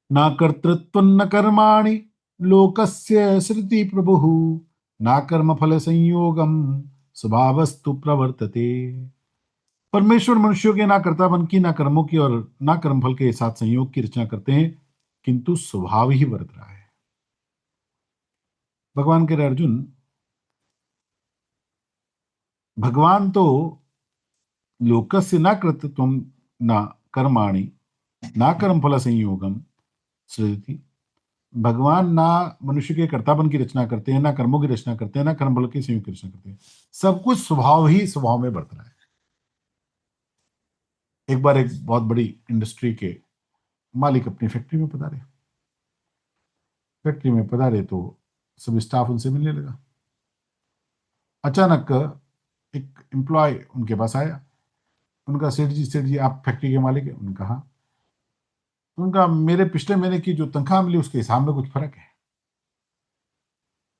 ना कर्तृत्व न कर्माणि लोकस्य सृति प्रभु ना कर्म फल संयोगम स्वभावस्तु प्रवर्तते। परमेश्वर मनुष्यों के ना कर्तापन की, ना कर्मों की और ना कर्मफल के साथ संयोग की रचना करते हैं, किंतु स्वभाव ही बरत रहा है। भगवान कह रहे अर्जुन, भगवान तो लोकस्य ना कर्तृत्व ना कर्माणि ना कर्मफल संयोगम सृजति। भगवान ना मनुष्य के कर्तापन की रचना करते हैं, ना कर्मों की रचना करते हैं, ना कर्मफल की संयोग की रचना करते हैं। सब कुछ स्वभाव ही स्वभाव में बरत रहा है। एक बार एक बहुत बड़ी इंडस्ट्री के मालिक अपनी फैक्ट्री में पधारे। फैक्ट्री में पधारे तो सब स्टाफ उनसे मिलने लगा। अचानक एक एम्प्लॉय उनके पास आया। उनका, सेठ जी आप फैक्ट्री के मालिक हैं? उन्होंने कहा। उनका, मेरे पिछले महीने की जो तनख्वाह मिली उसके हिसाब में कुछ फर्क है।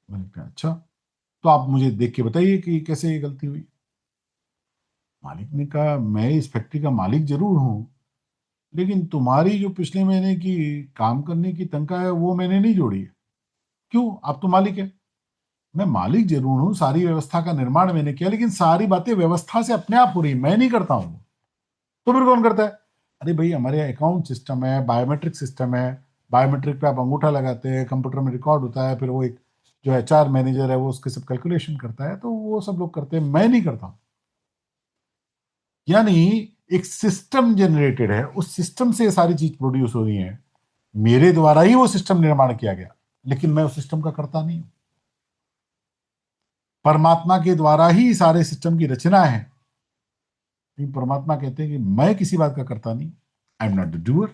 मैंने कहा अच्छा, तो आप मुझे देख के बताइए कि कैसे ये गलती हुई। मालिक ने कहा, मैं इस फैक्ट्री का मालिक जरूर हूं, लेकिन तुम्हारी जो पिछले महीने की काम करने की तनख्वाह है वो मैंने नहीं जोड़ी है। क्यों? आप तो मालिक है। मैं मालिक जरूर हूं, सारी व्यवस्था का निर्माण मैंने किया, लेकिन सारी बातें व्यवस्था से अपने आप हो रही, मैं नहीं करता हूं। तो फिर कौन करता है? अरे भाई, हमारे अकाउंट सिस्टम है, बायोमेट्रिक सिस्टम है। बायोमेट्रिक पे आप अंगूठा लगाते हैं, कंप्यूटर में रिकॉर्ड होता है, फिर वो एक जो एचआर मैनेजर है वो उसके सब कैलकुलेशन करता है, तो वो सब लोग करते हैं, मैं नहीं करता हूं। यानी एक सिस्टम जनरेटेड है, उस सिस्टम से ये सारी चीज प्रोड्यूस हो रही है, मेरे द्वारा ही वो सिस्टम निर्माण किया गया, लेकिन मैं उस सिस्टम का करता नहीं हूं। परमात्मा के द्वारा ही सारे सिस्टम की रचना है, लेकिन परमात्मा कहते हैं कि मैं किसी बात का करता नहीं। I am not the doer.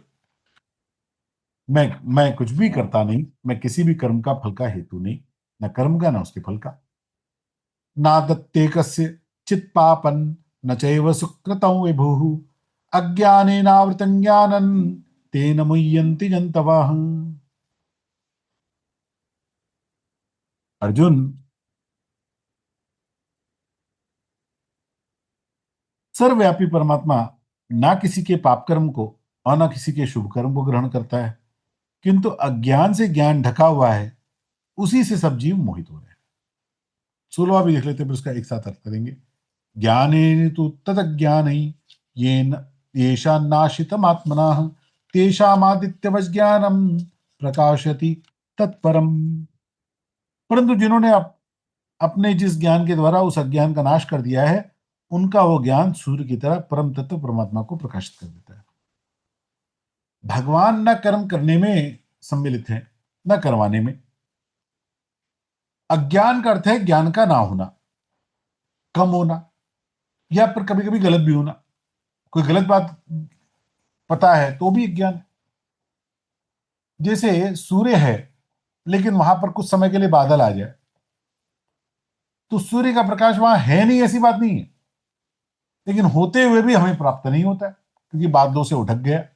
मैं कुछ भी करता नहीं, मैं किसी भी कर्म का फल का हेतु नहीं, न कर्म का न उसके फल का। ना दत्ते कस्य चित पापन न चैव सुकृतं विभुः अज्ञानेनावृतं ज्ञानं तेन मुह्यन्ति जन्तवः। अर्जुन, सर्वव्यापी परमात्मा ना किसी के पाप कर्म को और ना किसी के शुभ कर्म को ग्रहण करता है, किंतु अज्ञान से ज्ञान ढका हुआ है, उसी से सब जीव मोहित हो रहे हैं। 16वां भी देख लेते हैं, फिर उसका एक साथ अर्थ करेंगे। ज्ञानेन तु तदज्ञानै येन येषान्नाशितमात्मनः तेषामादित्यवज्ञानम् प्रकाशति तत्परम। परंतु जिन्होंने अपने जिस ज्ञान के द्वारा उस अज्ञान का नाश कर दिया है, उनका वो ज्ञान सूर्य की तरह परम तत्व परमात्मा को प्रकाशित कर देता है। भगवान न कर्म करने में सम्मिलित है, न करवाने में। अज्ञान का अर्थ है ज्ञान का ना होना, कम होना, या पर कभी कभी गलत भी होना। कोई गलत बात पता है तो भी ज्ञान है। जैसे सूर्य है, लेकिन वहां पर कुछ समय के लिए बादल आ जाए, तो सूर्य का प्रकाश वहां है नहीं, ऐसी बात नहीं है, लेकिन होते हुए भी हमें प्राप्त नहीं होता है, क्योंकि बादलों से उठक गया।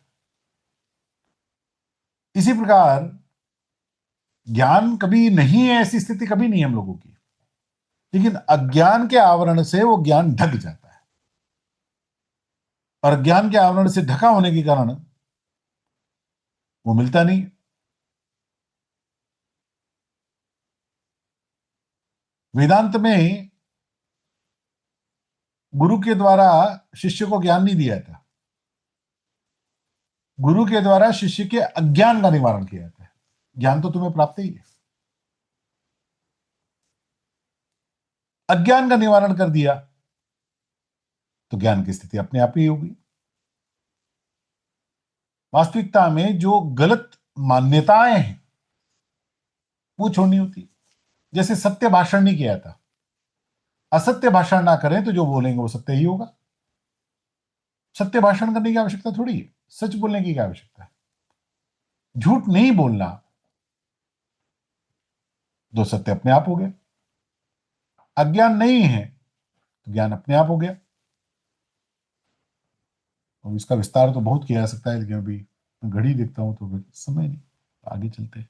इसी प्रकार ज्ञान कभी नहीं है, ऐसी स्थिति कभी नहीं है हम लोगों की, लेकिन अज्ञान के आवरण से वो ज्ञान ढक जाता है, और ज्ञान के आवरण से ढका होने के कारण वो मिलता नहीं। वेदांत में गुरु के द्वारा शिष्य को ज्ञान नहीं दिया था, गुरु के द्वारा शिष्य के अज्ञान का निवारण किया जाता है। ज्ञान तो तुम्हें प्राप्त ही है, अज्ञान का निवारण कर दिया तो ज्ञान की स्थिति अपने आप ही होगी। वास्तविकता में जो गलत मान्यताएं हैं वो छोड़नी होती। जैसे सत्य भाषण नहीं किया था, असत्य भाषण ना करें तो जो बोलेंगे वो सत्य ही होगा। सत्य भाषण करने की आवश्यकता थोड़ी है, सच बोलने की क्या आवश्यकता है। झूठ नहीं बोलना, तो सत्य अपने आप हो गया। अज्ञान नहीं है तो ज्ञान अपने आप हो गया। और इसका विस्तार तो बहुत किया जा सकता है, लेकिन अभी घड़ी देखता हूं तो फिर समय नहीं, आगे चलते हैं।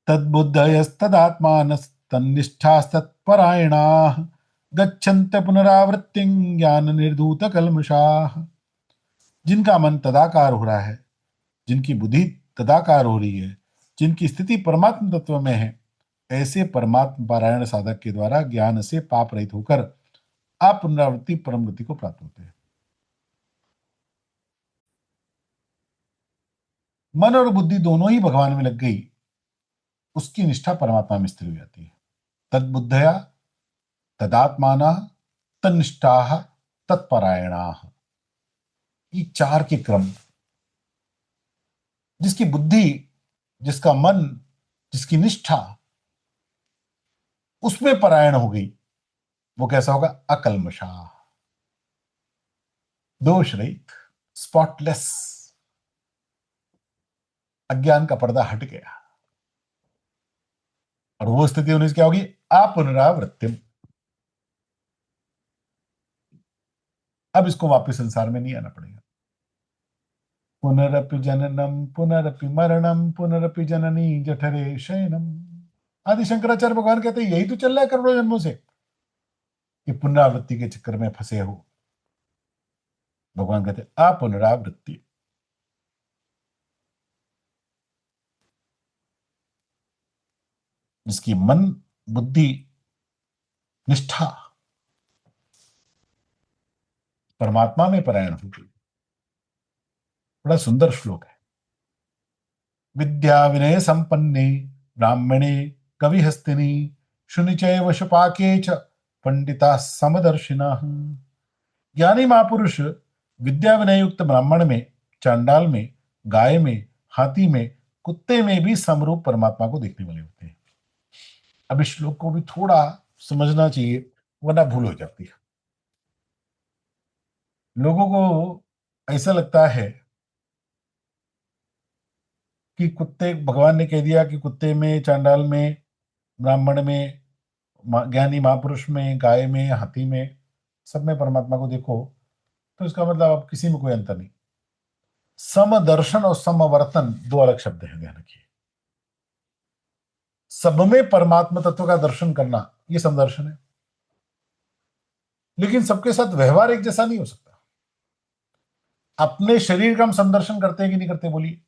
तद्बुद्धयस्तदात्मानस्तन्निष्ठास्तत्परायणाः गच्छन्त पुनरावृत्तिं ज्ञान निर्धूत कल्मषाः। जिनका मन तदाकार हो रहा है, जिनकी बुद्धि तदाकार हो रही है, जिनकी स्थिति परमात्म तत्व में है, ऐसे परमात्म पारायण साधक के द्वारा ज्ञान से पाप रहित होकर आप पुनरावृत्ति परम गति को प्राप्त होते हैं। मन और बुद्धि दोनों ही भगवान में लग गई, उसकी निष्ठा परमात्मा में स्थिर हो जाती है। तद्बुद्धया तदात्माना तन्निष्ठा तत्परायणा, ये चार के क्रम। जिसकी बुद्धि, जिसका मन, जिसकी निष्ठा उसमें परायण हो गई, वो कैसा होगा? अकल्मषा, दोष रहित, स्पॉटलेस। अज्ञान का पर्दा हट गया, और वो स्थिति होने से क्या होगी? अपुनरावृत्तिम। अब इसको वापस संसार में नहीं आना पड़ेगा। पुनरपि जननम पुनरपि मरणम पुनरपि जननी जठरे शयनम। आदि शंकराचार्य भगवान कहते हैं यही तो चल रहा है करोड़ों जन्मों से, कि पुनरावृत्ति के चक्कर में फंसे हो। भगवान कहते हैं अपुनरावृत्ति। जिसकी मन, बुद्धि, निष्ठा परमात्मा में परायण हो गई। बड़ा सुंदर श्लोक है। विद्या विनय संपन्ने ब्राह्मणे कविहस्तिनी शुनिचय वशपाके च पंडिता समदर्शिना। ज्ञानी महापुरुष विद्या विनय युक्त ब्राह्मण में, चांडाल में, गाय में, हाथी में, कुत्ते में भी समरूप परमात्मा को देखने वाले होते हैं। अब इस श्लोक को भी थोड़ा समझना चाहिए, वरना भूल हो जाती है। लोगों को ऐसा लगता है कि कुत्ते, भगवान ने कह दिया कि कुत्ते में, चांडाल में, ब्राह्मण में, ज्ञानी महापुरुष में, गाय में, हाथी में, सब में परमात्मा को देखो, तो इसका मतलब अब किसी में कोई अंतर नहीं। समदर्शन और समवर्तन दो अलग शब्द हैं, ध्यान रखिए। सब में परमात्मा तत्व का दर्शन करना, यह समदर्शन है, लेकिन सबके साथ व्यवहार एक जैसा नहीं हो सकता। अपने शरीर का हम समदर्शन करते हैं कि नहीं करते? बोलिए।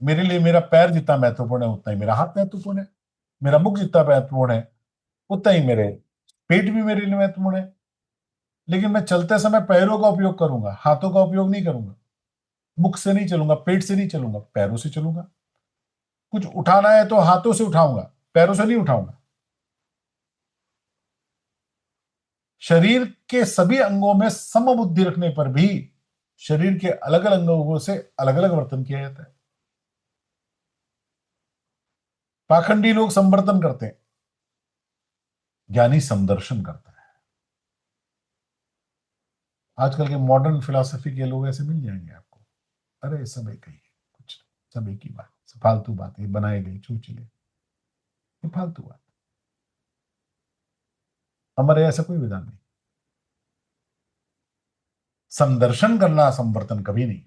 मेरे लिए मेरा पैर जितना महत्वपूर्ण है, उतना ही मेरा हाथ महत्वपूर्ण है। मेरा मुख जितना महत्वपूर्ण है, उतना ही मेरे पेट भी मेरे लिए महत्वपूर्ण है। लेकिन मैं चलते समय पैरों का उपयोग करूंगा, हाथों का उपयोग नहीं करूंगा। मुख से नहीं चलूंगा, पेट से नहीं चलूंगा, पैरों से चलूंगा। कुछ उठाना है तो हाथों से उठाऊंगा, पैरों से नहीं उठाऊंगा। शरीर के सभी अंगों में समबुद्धि रखने पर भी शरीर के अलग अलग अंगों से अलग अलग वर्तन किया जाता है। पाखंडी लोग समवर्तन करते हैं, ज्ञानी समदर्शन करता है। आजकल के मॉडर्न फिलोसफी के लोग ऐसे मिल जाएंगे आपको। अरे सब एक ही है, कुछ सब एक ही बात, फालतू बात, ये बनाए गए चूचले, ये फालतू बात। हमारे ऐसा कोई विधान नहीं। समदर्शन करना, समवर्तन कभी नहीं।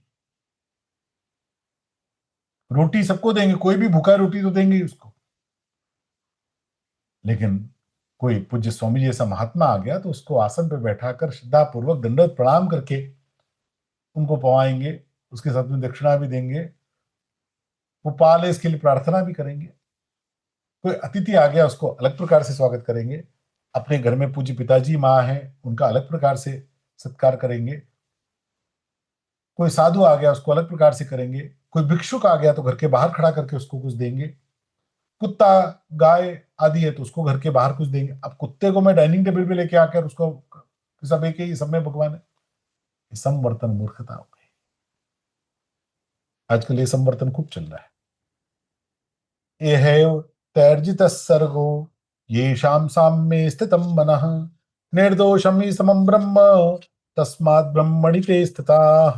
रोटी सबको देंगे, कोई भी भूखा रोटी तो देंगे ही उसको। लेकिन कोई पूज्य स्वामी जी जैसा महात्मा आ गया तो उसको आसन पर बैठाकर श्रद्धा पूर्वक दंडवत प्रणाम करके उनको पवाएंगे, उसके साथ में दक्षिणा भी देंगे, वो पाले इसके लिए प्रार्थना भी करेंगे। कोई अतिथि आ गया उसको अलग प्रकार से स्वागत करेंगे। अपने घर में पूज्य पिताजी माँ हैं, उनका अलग प्रकार से सत्कार करेंगे। कोई साधु आ गया उसको अलग प्रकार से करेंगे। कोई भिक्षुक आ गया तो घर के बाहर खड़ा करके उसको कुछ देंगे। कुत्ता, गाय आदि है तो उसको घर के बाहर कुछ देंगे। अब कुत्ते को मैं डाइनिंग टेबल पे लेके आकर उसको, सब एक ही, सब में भगवान है। ये संवर्तन मूर्खता हो गई। आजकल ये संवर्तन खूब चल रहा है। ये है तैर्जित सर्गो ये शाम साम्ये स्थितम मनः निर्दोषम ही समम ब्रह्म तस्मात् ब्रह्मणि ते स्थिता।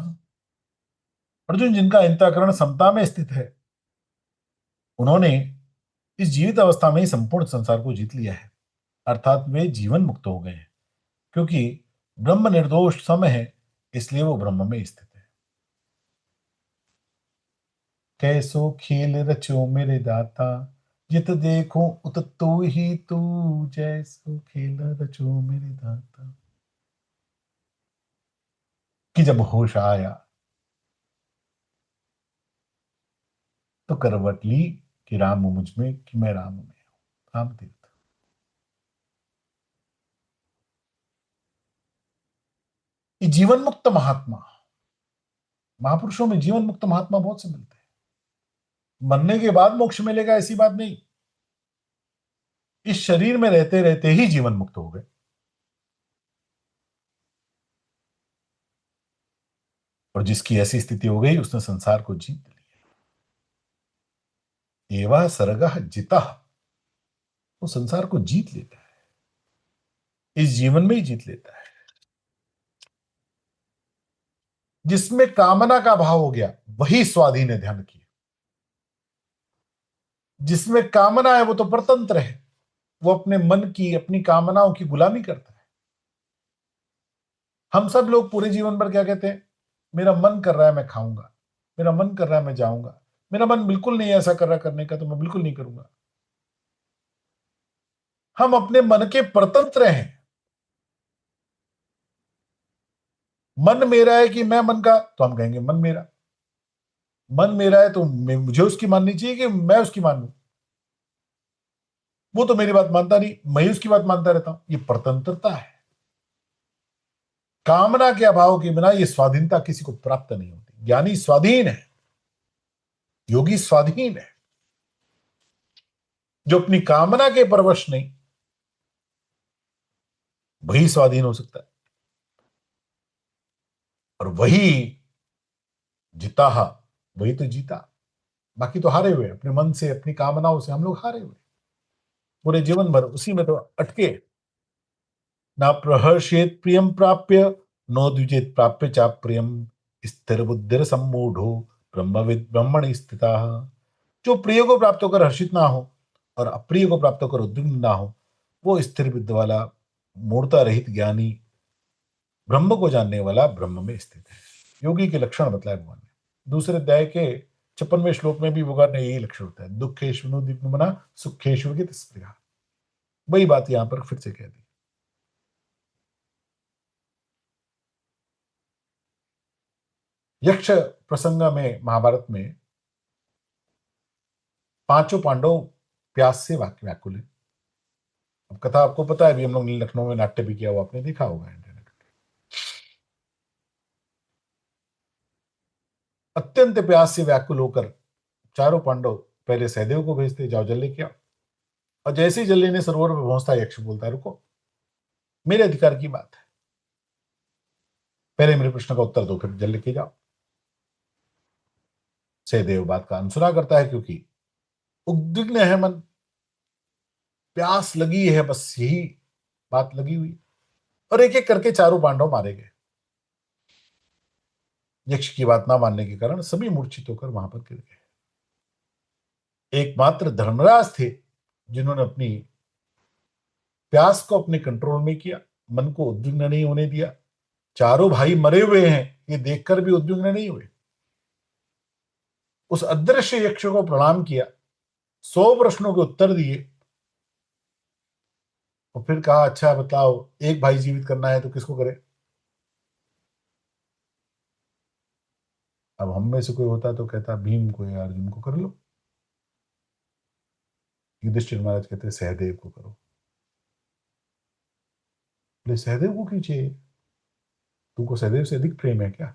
अर्जुन, जिनका अंतःकरण समता में स्थित है, उन्होंने इस जीवित अवस्था में ही संपूर्ण संसार को जीत लिया है। अर्थात वे जीवन मुक्त हो गए हैं, क्योंकि ब्रह्म निर्दोष सम है, इसलिए वो ब्रह्म में स्थित है। कैसो खेल रचो मेरे दाता जित देखो उत तू ही तू, जैसो खेल रचो मेरे दाता। कि जब होश आया तो करवट ली कि राम मुझ में, कि मैं राम में हूं। राम तीर्थ। ये जीवन मुक्त महात्मा, महापुरुषों में जीवन मुक्त महात्मा बहुत से मिलते हैं। मरने के बाद मोक्ष मिलेगा ऐसी बात नहीं। इस शरीर में रहते रहते ही जीवन मुक्त हो गए। और जिसकी ऐसी स्थिति हो गई उसने संसार को जीत लिया। एवं सर्गः जितः, वो संसार को जीत लेता है, इस जीवन में ही जीत लेता है। जिसमें कामना का भाव हो गया वही स्वाधीन है, ध्यान रखिए। जिसमें कामना है वो तो परतंत्र है, वो अपने मन की, अपनी कामनाओं की गुलामी करता है। हम सब लोग पूरे जीवन भर क्या कहते हैं? मेरा मन कर रहा है मैं खाऊंगा, मेरा मन कर रहा है मैं जाऊंगा, मेरा मन बिल्कुल नहीं ऐसा कर रहा करने का तो मैं बिल्कुल नहीं करूंगा। हम अपने मन के परतंत्र हैं। मन मेरा है कि मैं मन का, तो हम कहेंगे मन मेरा। मन मेरा है तो मुझे उसकी माननी चाहिए कि मैं उसकी मानूं? वो तो मेरी बात मानता नहीं, मैं ही उसकी बात मानता रहता हूं। ये परतंत्रता है। कामना के अभाव के बिना ये स्वाधीनता किसी को प्राप्त नहीं होती। ज्ञानी स्वाधीन है, योगी स्वाधीन है। जो अपनी कामना के परवश नहीं, वही स्वाधीन हो सकता है। और वही जीता, वही तो जीता। बाकी तो हारे हुए, अपने मन से, अपनी कामनाओं से हम लोग हारे हुए पूरे जीवन भर, उसी में तो अटके। ना प्रहर्षेत प्रियम प्राप्य नो द्विजेत प्राप्य चा प्रियम स्थिर बुद्धिर सम्मूढ़ो ब्रह्मविद ब्रह्मणि स्थिता। जो प्रिय को प्राप्त होकर हर्षित ना हो और अप्रिय को प्राप्त होकर उद्विग्न ना हो, वो स्थिर बुद्धि वाला, मूर्ता रहित ज्ञानी, ब्रह्म को जानने वाला ब्रह्म में स्थित है। योगी के लक्षण बतलाए भगवान ने। दूसरे अध्याय के 56वें श्लोक में भी भगवान ने यही लक्षण होता है। दुखेशु दिग्मना सुखेशु स्पृहा। वही बात यहां पर फिर से कह दी। यक्ष प्रसंग में महाभारत में पांचों पांडव प्यास से व्याकुल है। अब कथा आपको पता है, अभी हम लोग ने लखनऊ में नाट्य भी किया हुआ, आपने देखा होगा इंटरनेट। अत्यंत प्यास से व्याकुल होकर चारों पांडव पहले सहदेव को भेजते, जाओ जल लेके आओ। और जैसे ही जल लेने सरोवर में पहुंचता है, यक्ष बोलता है रुको, मेरे अधिकार की बात है, पहले मेरे प्रश्न का उत्तर दो फिर जल लेके जाओ। सहदेव बात का अनसुना करता है, क्योंकि उद्विग्न है मन, प्यास लगी है, बस यही बात लगी हुई। और एक एक करके चारों पांडव मारे गए। यक्ष की बात ना मानने के कारण सभी मूर्छित होकर वहां पर गिर गए। एकमात्र धर्मराज थे जिन्होंने अपनी प्यास को अपने कंट्रोल में किया, मन को उद्विग्न नहीं होने दिया। चारों भाई मरे हुए हैं ये देखकर भी उद्विग्न नहीं हुए। उस अदृश्य यक्ष को प्रणाम किया, 100 प्रश्नों के उत्तर दिए, और फिर कहा अच्छा बताओ, एक भाई जीवित करना है तो किसको करे। अब हम में से कोई होता तो कहता भीम को या अर्जुन को कर लो। युधिष्ठिर महाराज कहते सहदेव को करो। बोले सहदेव को कीजिए, तुमको सहदेव से अधिक प्रेम है क्या?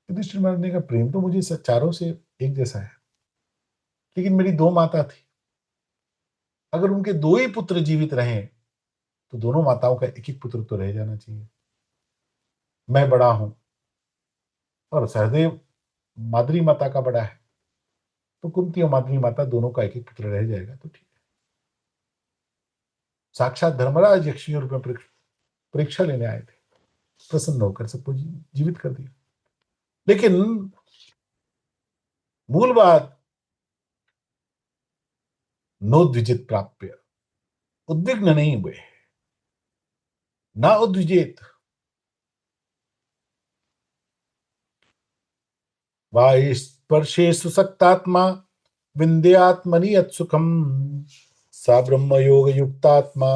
युधिष्ठिर महाराज ने कहा प्रेम तो मुझे चारों से एक जैसा है, लेकिन मेरी दो माता थी, अगर उनके दो ही पुत्र जीवित रहे तो दोनों माताओं का एक एक पुत्र तो रह जाना चाहिए। मैं बड़ा हूं और सहदेव माद्री माता का बड़ा है, तो कुंती और माद्री माता दोनों का एक एक पुत्र रह जाएगा तो ठीक है। साक्षात धर्मराज यक्षियों रूप में परीक्षा लेने आए थे, प्रसन्न होकर सबको जीवित कर दिया। लेकिन मूल बात, नोद्विजित प्राप्य, उद्विग्न नहीं हुए, ना उद्विजेत। वायुस्पर्शेषु सक्तात्मा विन्द्यात्मनि यत्सुखम, सा ब्रह्म योग युक्तात्मा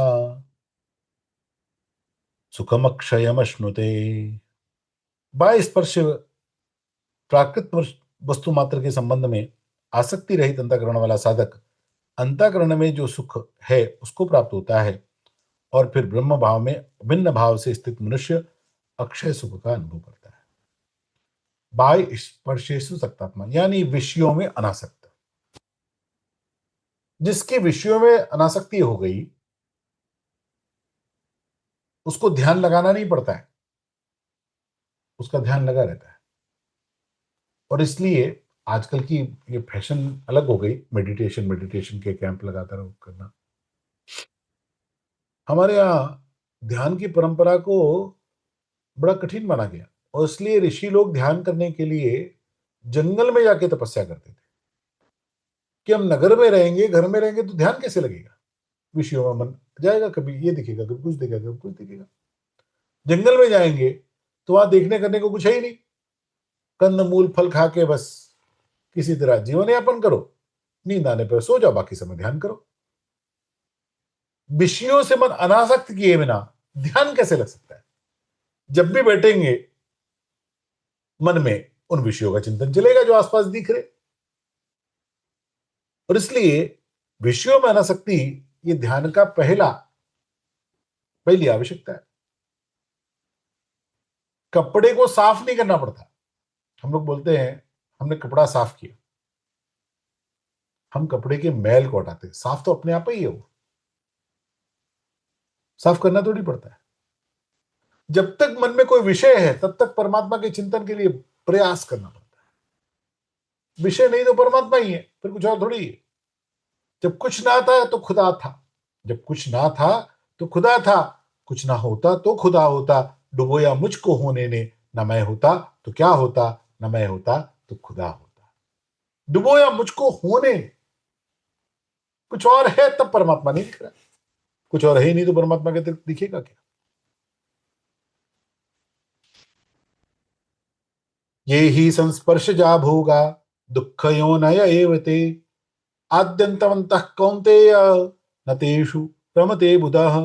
सुखम अक्षयमश्नुते। बाह्य स्पर्श, प्राकृत वस्तु मात्र के संबंध में आसक्ति रहित अंतःकरण वाला साधक अंतःकरण में जो सुख है उसको प्राप्त होता है, और फिर ब्रह्म भाव में भिन्न भाव से स्थित मनुष्य अक्षय सुख का अनुभव करता है। बाह्य स्पर्शेषु सक्तात्मा यानी विषयों में अनासक्त। जिसके विषयों में अनासक्ति हो गई उसको ध्यान लगाना नहीं पड़ता है, उसका ध्यान लगा रहता है। और इसलिए आजकल की ये फैशन अलग हो गई, मेडिटेशन मेडिटेशन के कैंप लगातार करना। हमारे यहाँ ध्यान की परंपरा को बड़ा कठिन माना गया, और इसलिए ऋषि लोग ध्यान करने के लिए जंगल में जाके तपस्या करते थे। कि हम नगर में रहेंगे, घर में रहेंगे तो ध्यान कैसे लगेगा, विषयों में मन जाएगा, कभी ये दिखेगा, कभी कुछ दिखेगा, कभी कुछ दिखेगा। जंगल में जाएंगे तो वहां देखने करने को कुछ है ही नहीं, कंद मूल फल खा के बस किसी तरह जीवन यापन करो, नींद आने पर सो जाओ, बाकी समय ध्यान करो। विषयों से मन अनासक्त किए बिना ध्यान कैसे लग सकता है? जब भी बैठेंगे मन में उन विषयों का चिंतन चलेगा जो आसपास दिख रहे। और इसलिए विषयों में अनासक्ति ये ध्यान का पहली आवश्यकता है। कपड़े को साफ नहीं करना पड़ता। हम लोग बोलते हैं हमने कपड़ा साफ किया, हम कपड़े के मैल को हटाते, साफ तो अपने आप ही है, वो साफ करना थोड़ी पड़ता है। जब तक मन में कोई विषय है तब तक परमात्मा के चिंतन के लिए प्रयास करना पड़ता है। विषय नहीं तो परमात्मा ही है, फिर कुछ और थोड़ी है। जब कुछ ना था तो खुदा था, जब कुछ ना था तो खुदा था, कुछ ना होता तो खुदा होता, डुबोया मुझको होने ने, न मैं होता तो क्या होता, न मैं होता तो खुदा होता। डुबोया मुझको होने, कुछ और है तब परमात्मा नहीं दिख रहा, कुछ और है ही नहीं तो परमात्मा के अतिरिक्त दिखेगा क्या? ये ही संस्पर्श जा भोगा दुख योनय एवते, आद्यंतवंतः कौन्तेय न तेषु रमते बुधः।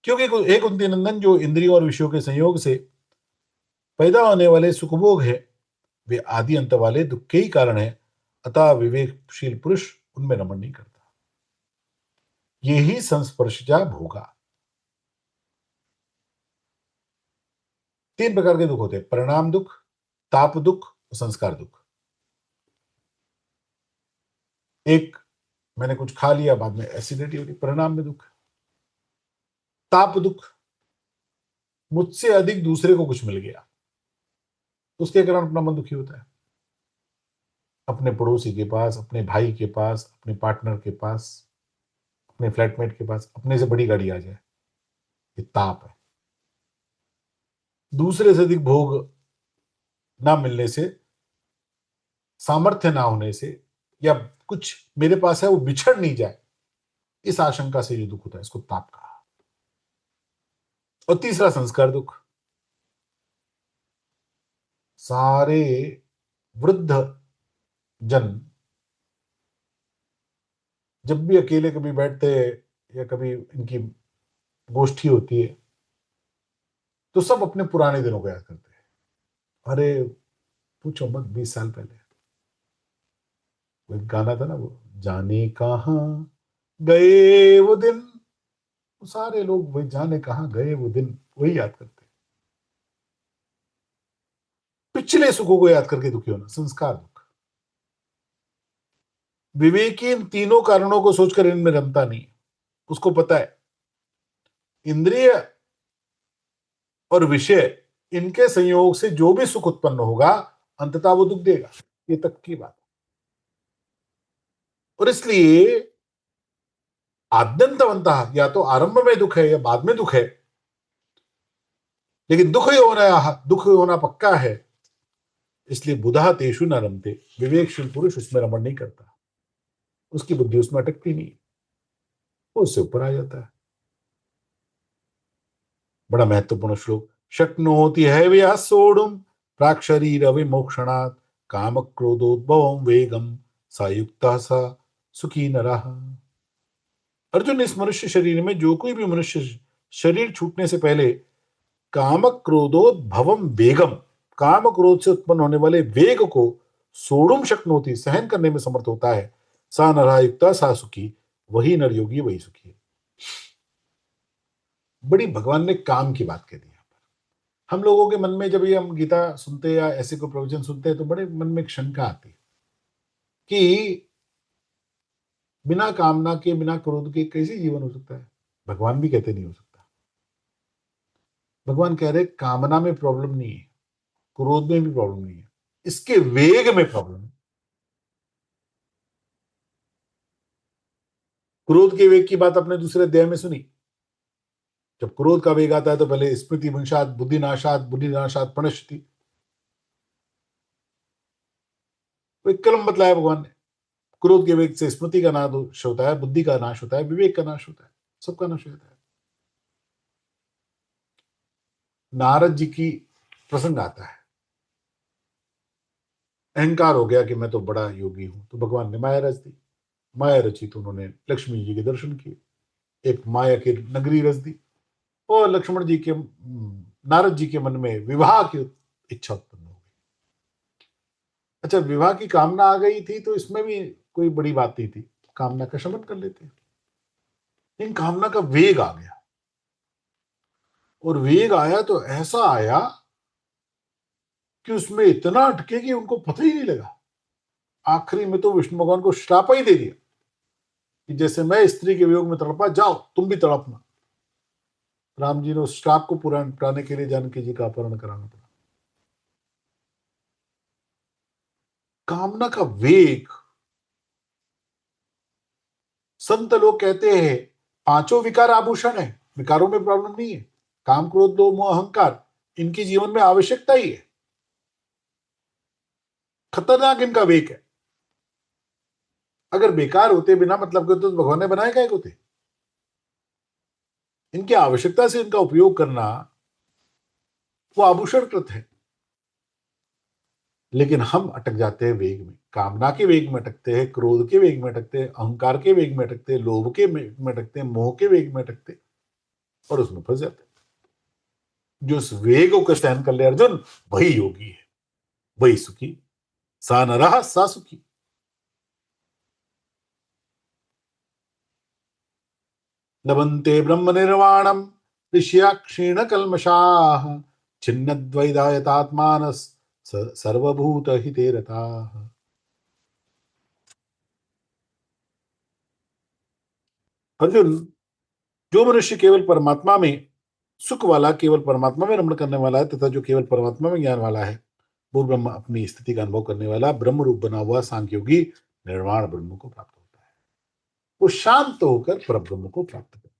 क्योंकि एक कुंती नंदन, जो इंद्रियों और विषयों के संयोग से पैदा होने वाले सुखभोग है वे आदि अंत वाले दुख के ही कारण है, अतः विवेकशील पुरुष उनमें रमण नहीं करता। ये ही संस्पर्शजा भोगा। 3 प्रकार के दुख होते हैं, परिणाम दुख, ताप दुख, संस्कार दुख। एक, मैंने कुछ खा लिया, बाद में एसिडिटी हो गई, परिणाम में दुख। ताप दुख, मुझसे अधिक दूसरे को कुछ मिल गया, उसके कारण अपना मन दुखी होता है। अपने पड़ोसी के पास, अपने भाई के पास, अपने पार्टनर के पास, अपने फ्लैटमेट के पास अपने से बड़ी गाड़ी आ जाए, ये ताप है। दूसरे से अधिक भोग ना मिलने से, सामर्थ्य ना होने से, या कुछ मेरे पास है वो बिछड़ नहीं जाए, इस आशंका से जो दुख होता है, इसको ताप कहा। और तीसरा, संस्कार दुख। सारे वृद्ध जन जब भी अकेले कभी बैठते हैं या कभी इनकी गोष्ठी होती है, तो सब अपने पुराने दिनों को याद करते हैं। अरे पूछो मत, 20 साल पहले वो एक गाना था ना, वो जाने कहाँ गए वो दिन, तो सारे लोग वही जाने कहाँ गए वो दिन, वही याद करते हैं। पिछले सुखों को याद करके दुखी होना, संस्कार दुख। विवेकी इन तीनों कारणों को सोचकर इनमें रमता नहीं। उसको पता है इंद्रिय और विषय, इनके संयोग से जो भी सुख उत्पन्न होगा अंततः वो दुख देगा, ये तक की बात। और इसलिए आद्यंतवंतः, या तो आरंभ में दुख है या बाद में दुख है, लेकिन दुख होना पक्का है। इसलिए बुधा तेषु न रमते, विवेकशील पुरुष उसमें रमण नहीं करता, उसकी बुद्धि उसमें अटकती नहीं, वो उससे ऊपर आ जाता है। बड़ा महत्वपूर्ण श्लोक, शक्नोति हैवया सोढुम प्राक् शरीर विमोक्षणात् काम क्रोधोद्भवं वेगम सायुक्ता सा सुखी नरः। अर्जुन, इस मनुष्य शरीर में जो कोई भी मनुष्य शरीर छूटने से पहले काम क्रोधोद्भवम वेगम, काम क्रोध से उत्पन्न होने वाले वेग को सोढ़ुम शक्नोति, सहन करने में समर्थ होता है, सा नरः युक्ता सा सुखी, वही नर योगी वही सुखी है। बड़ी भगवान ने काम की बात कह दी। हम लोगों के मन में जब ये हम गीता सुनते हैं या ऐसे कोई प्रवचन सुनते हैं, तो बड़े मन में एक शंका आती है कि बिना कामना के, बिना क्रोध के कैसे जीवन हो सकता है। भगवान भी कहते नहीं हो सकता। भगवान कह रहे कामना में प्रॉब्लम नहीं है, क्रोध में भी प्रॉब्लम नहीं है, इसके वेग में प्रॉब्लम है। क्रोध के वेग की बात आपने दूसरे अध्याय में सुनी। जब क्रोध का वेग आता है तो पहले स्मृति वंशात बुद्धिनाशात, बुद्धिनाशात प्रणश्यति, तो एक कलम बतलाया भगवान ने। क्रोध के वेग से स्मृति का नाश होता है, बुद्धि का नाश होता है, विवेक का नाश होता है, सबका नाश होता है। नारद जी की प्रसंग आता है, अहंकार हो गया कि मैं तो बड़ा योगी हूं, तो भगवान ने माया रच दी। माया रची तो उन्होंने लक्ष्मी जी के दर्शन किए, एक माया की नगरी रच दी, और लक्ष्मण जी के नारद जी के मन में विवाह की इच्छा उत्पन्न हो गई। अच्छा, विवाह की कामना आ गई थी तो इसमें भी कोई बड़ी बात नहीं थी, कामना का शमन कर लेते, लेकिन कामना का वेग आ गया, और वेग आया तो ऐसा आया कि उसमें इतना अटके कि उनको पता ही नहीं लगा। आखिरी में तो विष्णु भगवान को श्राप ही दे दिया कि जैसे मैं स्त्री के वियोग में तड़पा, जाओ तुम भी तड़पना। राम जी ने उस श्राप को पूरा कराने के लिए जानकी जी का अपहरण कराना पड़ा। कामना का वेग, संत लोग कहते हैं पांचों विकार आभूषण है, विकारों में प्रॉब्लम नहीं है। काम क्रोध लोभ मोह अहंकार, इनकी जीवन में आवश्यकता ही है, खतरनाक इनका वेग है। अगर बेकार होते, बिना मतलब के, तो भगवान ने बनाए क्या होते। इनकी आवश्यकता से इनका उपयोग करना वो आभूषण कृत है। लेकिन हम अटक जाते हैं वेग में, कामना के वेग में अटकते हैं, क्रोध के वेग में अटकते हैं, अहंकार के वेग में अटकते हैं, लोभ के वेग में अटकते हैं, मोह के वेग में अटकते हैं, और उसमें फंस जाते हैं। जो उस वेग को सहन कर ले अर्जुन, वही योगी है, वही सुखी, सा नरः सा सुखी। लभन्ते ब्रह्म निर्वाणम ऋषिया क्षीण कल्मषाः छिन्नद्वैधायतात्मानस सर्वभूत हिते रताः। अर्जुन, जो मनुष्य केवल परमात्मा में सुख वाला, केवल परमात्मा में रमण करने वाला है तथा जो केवल परमात्मा में ज्ञान वाला है, वो ब्रह्म अपनी स्थिति का अनुभव करने वाला ब्रह्म रूप बना हुआ सांख्य योगी निर्वाण ब्रह्म को प्राप्त होता है। वो शांत होकर पर ब्रह्म को प्राप्त करता है।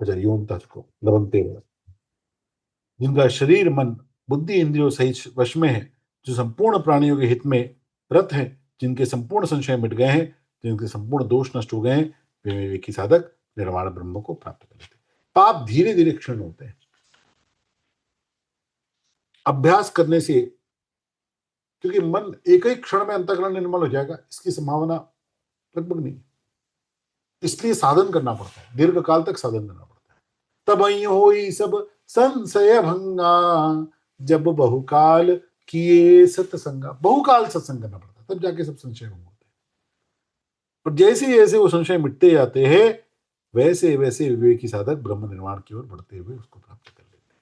अरे योम तत्को लवंते हुए, जिनका शरीर मन बुद्धि इंद्रियों सहित वश में है, जो संपूर्ण प्राणियों के हित में रत है, जिनके संपूर्ण संशय मिट गए हैं, जिनके संपूर्ण दोष नष्ट हो गए हैं, वे विवेकी साधक निर्वाण ब्रह्म को प्राप्त कर लेते हैं। पाप धीरे धीरे क्षीण होते हैं अभ्यास करने से, क्योंकि मन एक ही क्षण में अंतःकरण निर्मल हो जाएगा इसकी संभावना लगभग नहीं। इसलिए साधन करना पड़ता है, दीर्घ काल तक साधन करना पड़ता है। तब ही होई सब संशय भंगा, जब बहुकाल किए सत्संगा। बहुकाल सत्संग करना पड़ता है, तब जाके सब संशय भंग होते हैं। और जैसे जैसे वो संशय मिटते जाते हैं, वैसे वैसे विवेकी साधक ब्रह्म निर्वाण की ओर बढ़ते हुए उसको प्राप्त कर लेते हैं।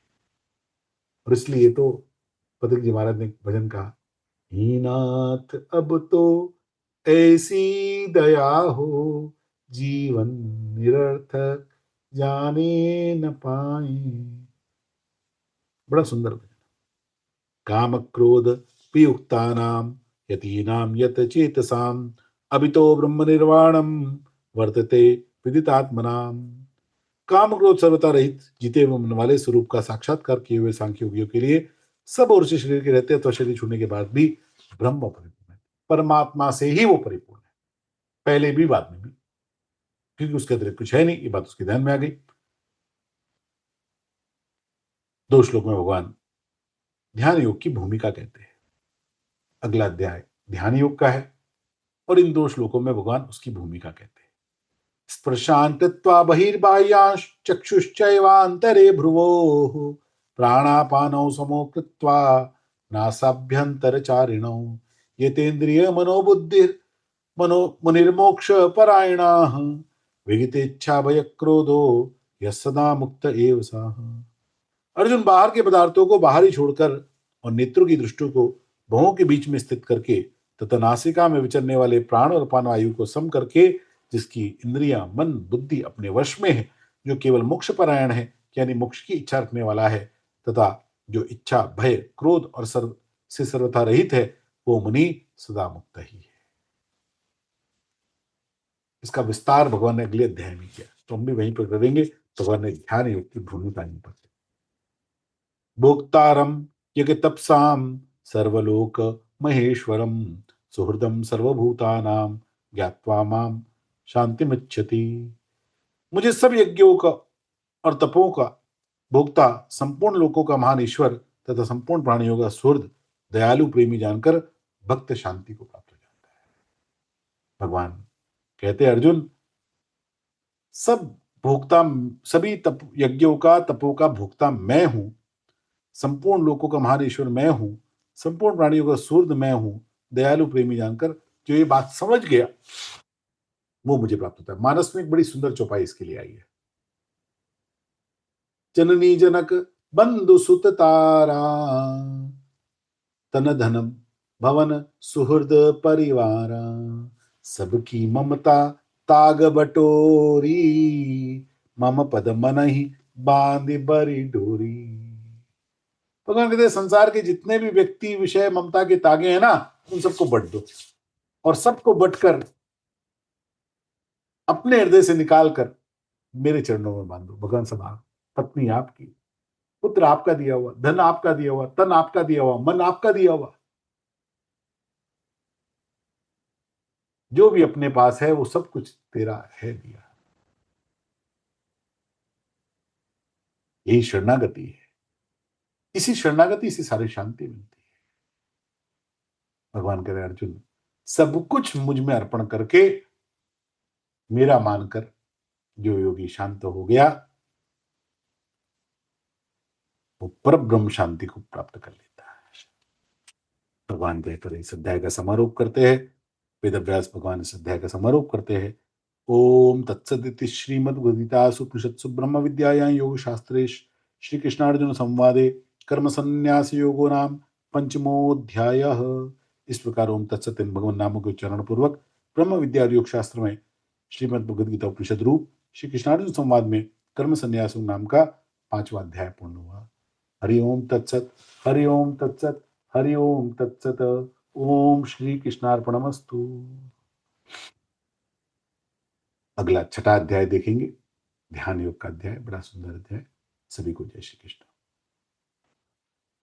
और इसलिए तो पतंग जी महाराज ने भजन कहा, ही नाथ अब तो ऐसी दया हो, जीवन निरर्थक जाने न पाए। बड़ा सुंदर भजन। काम क्रोध पियुक्तानाम यतीनाम यत चेतसाम अभितो ब्रह्म निर्वाणम वर्तते विदितात्मनाम। काम क्रोध सर्वथा रहित जीते हुए मन वाले स्वरूप का साक्षात्कार किए हुए सांख्य योगियों के लिए सब और से शरीर के रहते अथवा शरीर छूने के बाद भी ब्रह्म परिपूर्ण है। परमात्मा से ही वो परिपूर्ण है, पहले भी बाद में भी, क्योंकि उसके अतिरिक्त कुछ है नहीं। ये बात उसके ध्यान में आ गई। 2 श्लोक में भगवान ध्यान योग की भूमिका कहते हैं। अगला अध्याय ध्यान योग का है और इन 2 श्लोकों में भगवान उसकी भूमिका कहते हैं। स्पर्शान् कृत्वा बहिर्बाह्याश् चक्षुश्चैवान्तरे भ्रुवोः प्राणापानौ समो कृत्वा नासाभ्यन्तरचारिणौ यतेन्द्रिय मनोबुद्धिर्मनो मुनिर्मोक्ष परायणाः विगतेच्छा भयक्रोधो यः सदा मुक्त एव सः। अर्जुन, बाहर के पदार्थों को बाहर ही छोड़कर और नेत्रों की दृष्टि को भवों के बीच में स्थित करके तथा नासिका में विचरने वाले प्राण और अपान वायु को सम करके, जिसकी इंद्रियां मन बुद्धि अपने वश में है, जो केवल मोक्ष परायण है, यानी मोक्ष की इच्छा रखने वाला है, तथा जो इच्छा भय क्रोध और सर्व से सर्वथा रहित है, वो मुनि सदा मुक्त ही है। इसका विस्तार भगवान ने अगले अध्याय में किया, तो हम भी वहीं पर करेंगे। भगवान ने ध्यान योग की भूमिका नहीं पर भोक्तारम यज्ञतपसाम सर्वलोक महेश्वरम सुहृदम सर्वभूतानां ज्ञात्वा माम शांतिमिच्छति। मुझे सब यज्ञों का और तपों का भोक्ता, संपूर्ण लोकों का महान ईश्वर तथा संपूर्ण प्राणियों का सुहृद दयालु प्रेमी जानकर भक्त शांति को प्राप्त हो जाता है। भगवान कहते हैं, अर्जुन, सब भोक्ता, सभी तप यज्ञों का तपों का भोक्ता मैं हूं, संपूर्ण लोकों का महान ईश्वर मैं हूं, संपूर्ण प्राणियों का सूर्य मैं हूं, दयालु प्रेमी जानकर जो ये बात समझ गया, वो मुझे प्राप्त होता है। मानस में एक बड़ी सुंदर चौपाई इसके लिए आई है। जननी जनक बंधु सुत तारा, तन धनम भवन सुहृद परिवारा, सबकी ममता ताग बटोरी, मम पद मन ही बांध बरी डोरी। भगवान कहते हैं, संसार के जितने भी व्यक्ति विषय ममता के तागे हैं ना, उन सबको बट दो और सबको बटकर अपने हृदय से निकाल कर मेरे चरणों में बांधो। भगवान सभा, पत्नी आपकी, पुत्र आपका दिया हुआ, धन आपका दिया हुआ, तन आपका दिया हुआ, मन आपका दिया हुआ, जो भी अपने पास है वो सब कुछ तेरा है दिया। यही शरणागति है। इसी शरणागति से सारी शांति मिलती है। भगवान कह रहे अर्जुन, सब कुछ मुझ में अर्पण करके मेरा मानकर जो योगी शांत हो गया, वो पर ब्रह्म शांति को प्राप्त कर लेता है। भगवान बेहतर इस अध्याय का समारोप करते हैं। वेदव्यास भगवान इस अध्याय का समारोप करते हैं। ओम तत्सदिति श्रीमद्भगवद्गीतासु उपनिषत्सु ब्रह्म विद्यायां योग शास्त्रे श्री कृष्णार्जुन संवादे कर्म संन्यास योगो नाम पंचमोध्याय। इस प्रकार ओम तत्सत इन भगवान नामों के उच्चारण पूर्वक ब्रह्म विद्या और योग शास्त्र में श्रीमद् भगवद गीता उपनिषद रूप श्री कृष्णार्जुन संवाद में कर्म संन्यास नाम का 5वां अध्याय पूर्ण हुआ। हरि ओम तत्सत, हरि ओम तत्सत, हरि ओम तत्सत। ओम श्री कृष्णार्पणमस्तु। अगला छठा अध्याय देखेंगे, ध्यान योग का अध्याय, बड़ा सुंदर अध्याय। सभी को जय श्री कृष्ण।